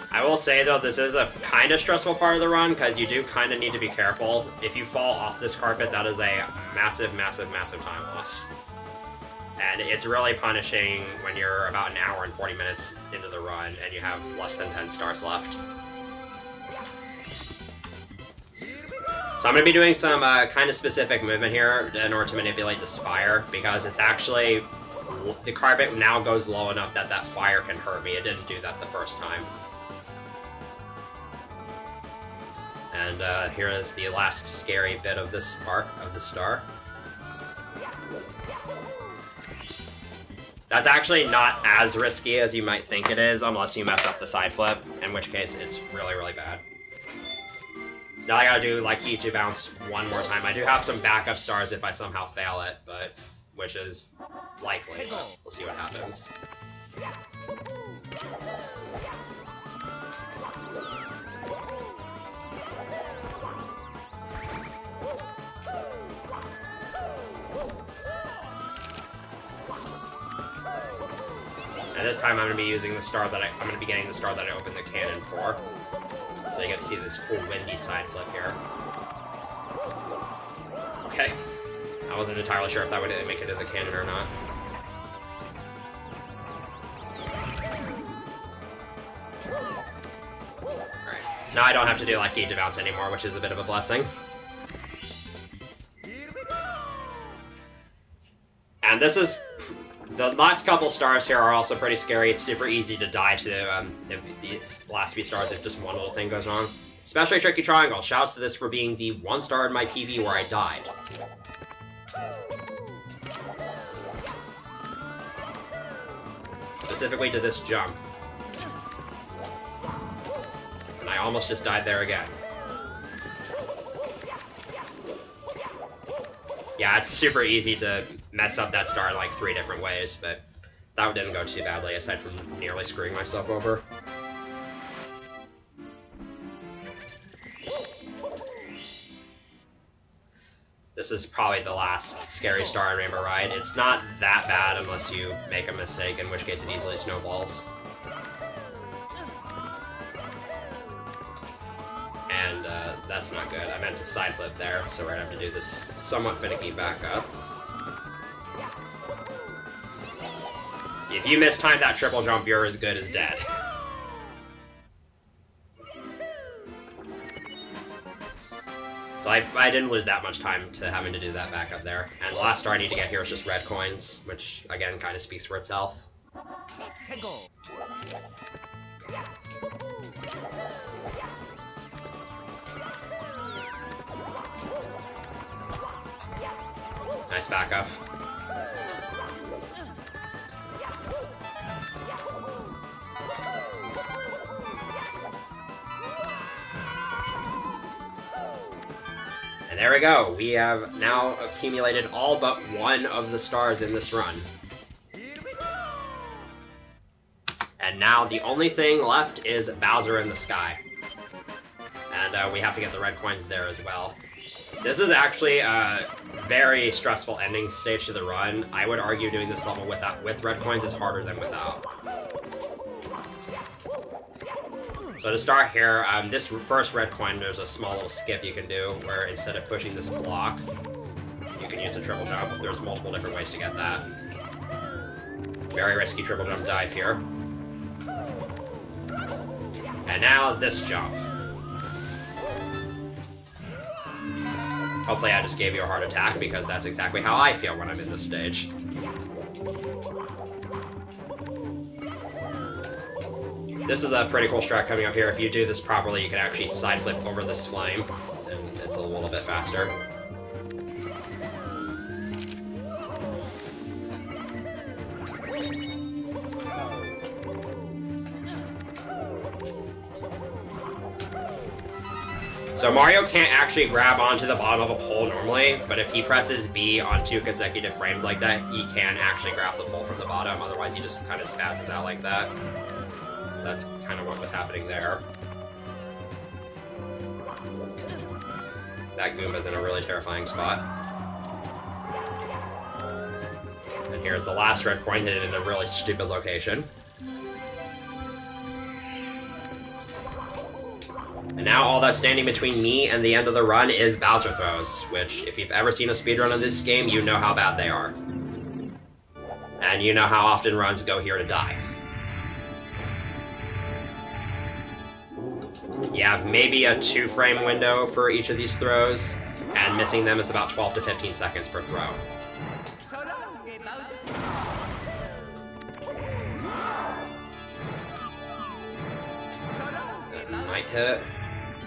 I will say, though, this is a kind of stressful part of the run, because you do kind of need to be careful. If you fall off this carpet, that is a massive, massive, massive time loss. And it's really punishing when you're about 1 hour and 40 minutes into the run, and you have less than 10 stars left. So I'm going to be doing some kind of specific movement here in order to manipulate this fire, because it's actually... the carpet now goes low enough that that fire can hurt me. It didn't do that the first time. And here is the last scary bit of this arc of the star. That's actually not as risky as you might think it is, unless you mess up the side flip, in which case it's really, really bad. So now I gotta do like Key to Bounce one more time. I do have some backup stars if I somehow fail it, but which is likely, but we'll see what happens. And this time I'm going to be using the star that I'm going to be getting the star that I opened the cannon for. So you get to see this cool windy side flip here. Okay. I wasn't entirely sure if that would make it in the cannon or not. Alright. So now I don't have to do like gauge bounce anymore, which is a bit of a blessing. And this is... The last couple stars here are also pretty scary. It's super easy to die to these last few stars if just one little thing goes wrong. Especially Tricky Triangle. Shouts to this for being the one star in my PV where I died. Specifically to this jump. And I almost just died there again. Yeah, it's super easy to mess up that star in like 3 different ways, but that didn't go too badly aside from nearly screwing myself over. This is probably the last scary star in Rainbow Ride. It's not that bad unless you make a mistake, in which case it easily snowballs. And that's not good. I meant to side flip there, so we're gonna have to do this somewhat finicky back up. If you mistime that triple jump, you're as good as dead. So I didn't lose that much time to having to do that back up there. And the last star I need to get here is just red coins, which again kind of speaks for itself. Nice backup. And there we go. We have now accumulated all but one of the stars in this run. And now the only thing left is Bowser in the sky. And we have to get the red coins there as well. This is actually a very stressful ending stage to the run. I would argue doing this level with red coins is harder than without. So to start here, this first red coin, there's a small little skip you can do where instead of pushing this block, you can use a triple jump. There's multiple different ways to get that. Very risky triple jump dive here. And now this jump. Hopefully I just gave you a heart attack, because that's exactly how I feel when I'm in this stage. This is a pretty cool strat coming up here. If you do this properly, you can actually side flip over this flame, and it's a little bit faster. So Mario can't actually grab onto the bottom of a pole normally, but if he presses B on 2 consecutive frames like that, he can actually grab the pole from the bottom, otherwise he just kind of spazzes out like that. That's kind of what was happening there. That Goomba's in a really terrifying spot. And here's the last red coin hidden in a really stupid location. And now all that's standing between me and the end of the run is Bowser throws, which, if you've ever seen a speedrun of this game, you know how bad they are. And you know how often runs go here to die. You have maybe a 2-frame window for each of these throws, and missing them is about 12 to 15 seconds per throw. That might hit.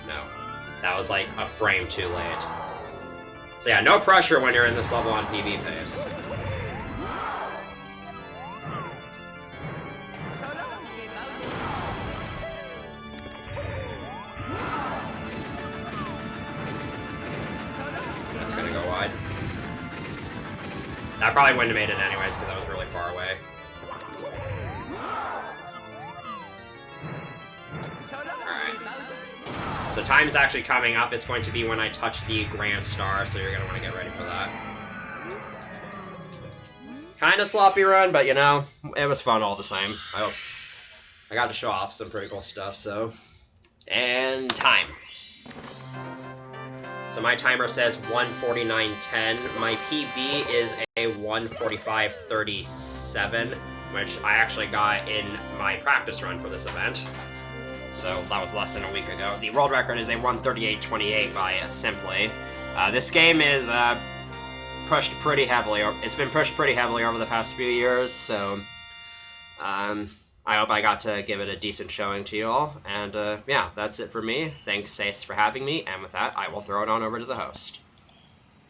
No. That was like a frame too late. So yeah, no pressure when you're in this level on PV pace. That's gonna go wide. I probably wouldn't have made it anyways because I was really far away. So time's actually coming up. It's going to be when I touch the Grand Star, so you're going to want to get ready for that. Kind of sloppy run, but you know, it was fun all the same. I got to show off some pretty cool stuff, so. And time. So my timer says 1:49:10. My PB is a 1:45:37, which I actually got in my practice run for this event. So that was less than a week ago. The world record is a 1:38:28 by Simply. This game is pushed pretty heavily. It's been pushed pretty heavily over the past few years, so I hope I got to give it a decent showing to you all. And yeah, that's it for me. Thanks, SASE, for having me. And with that, I will throw it on over to the host.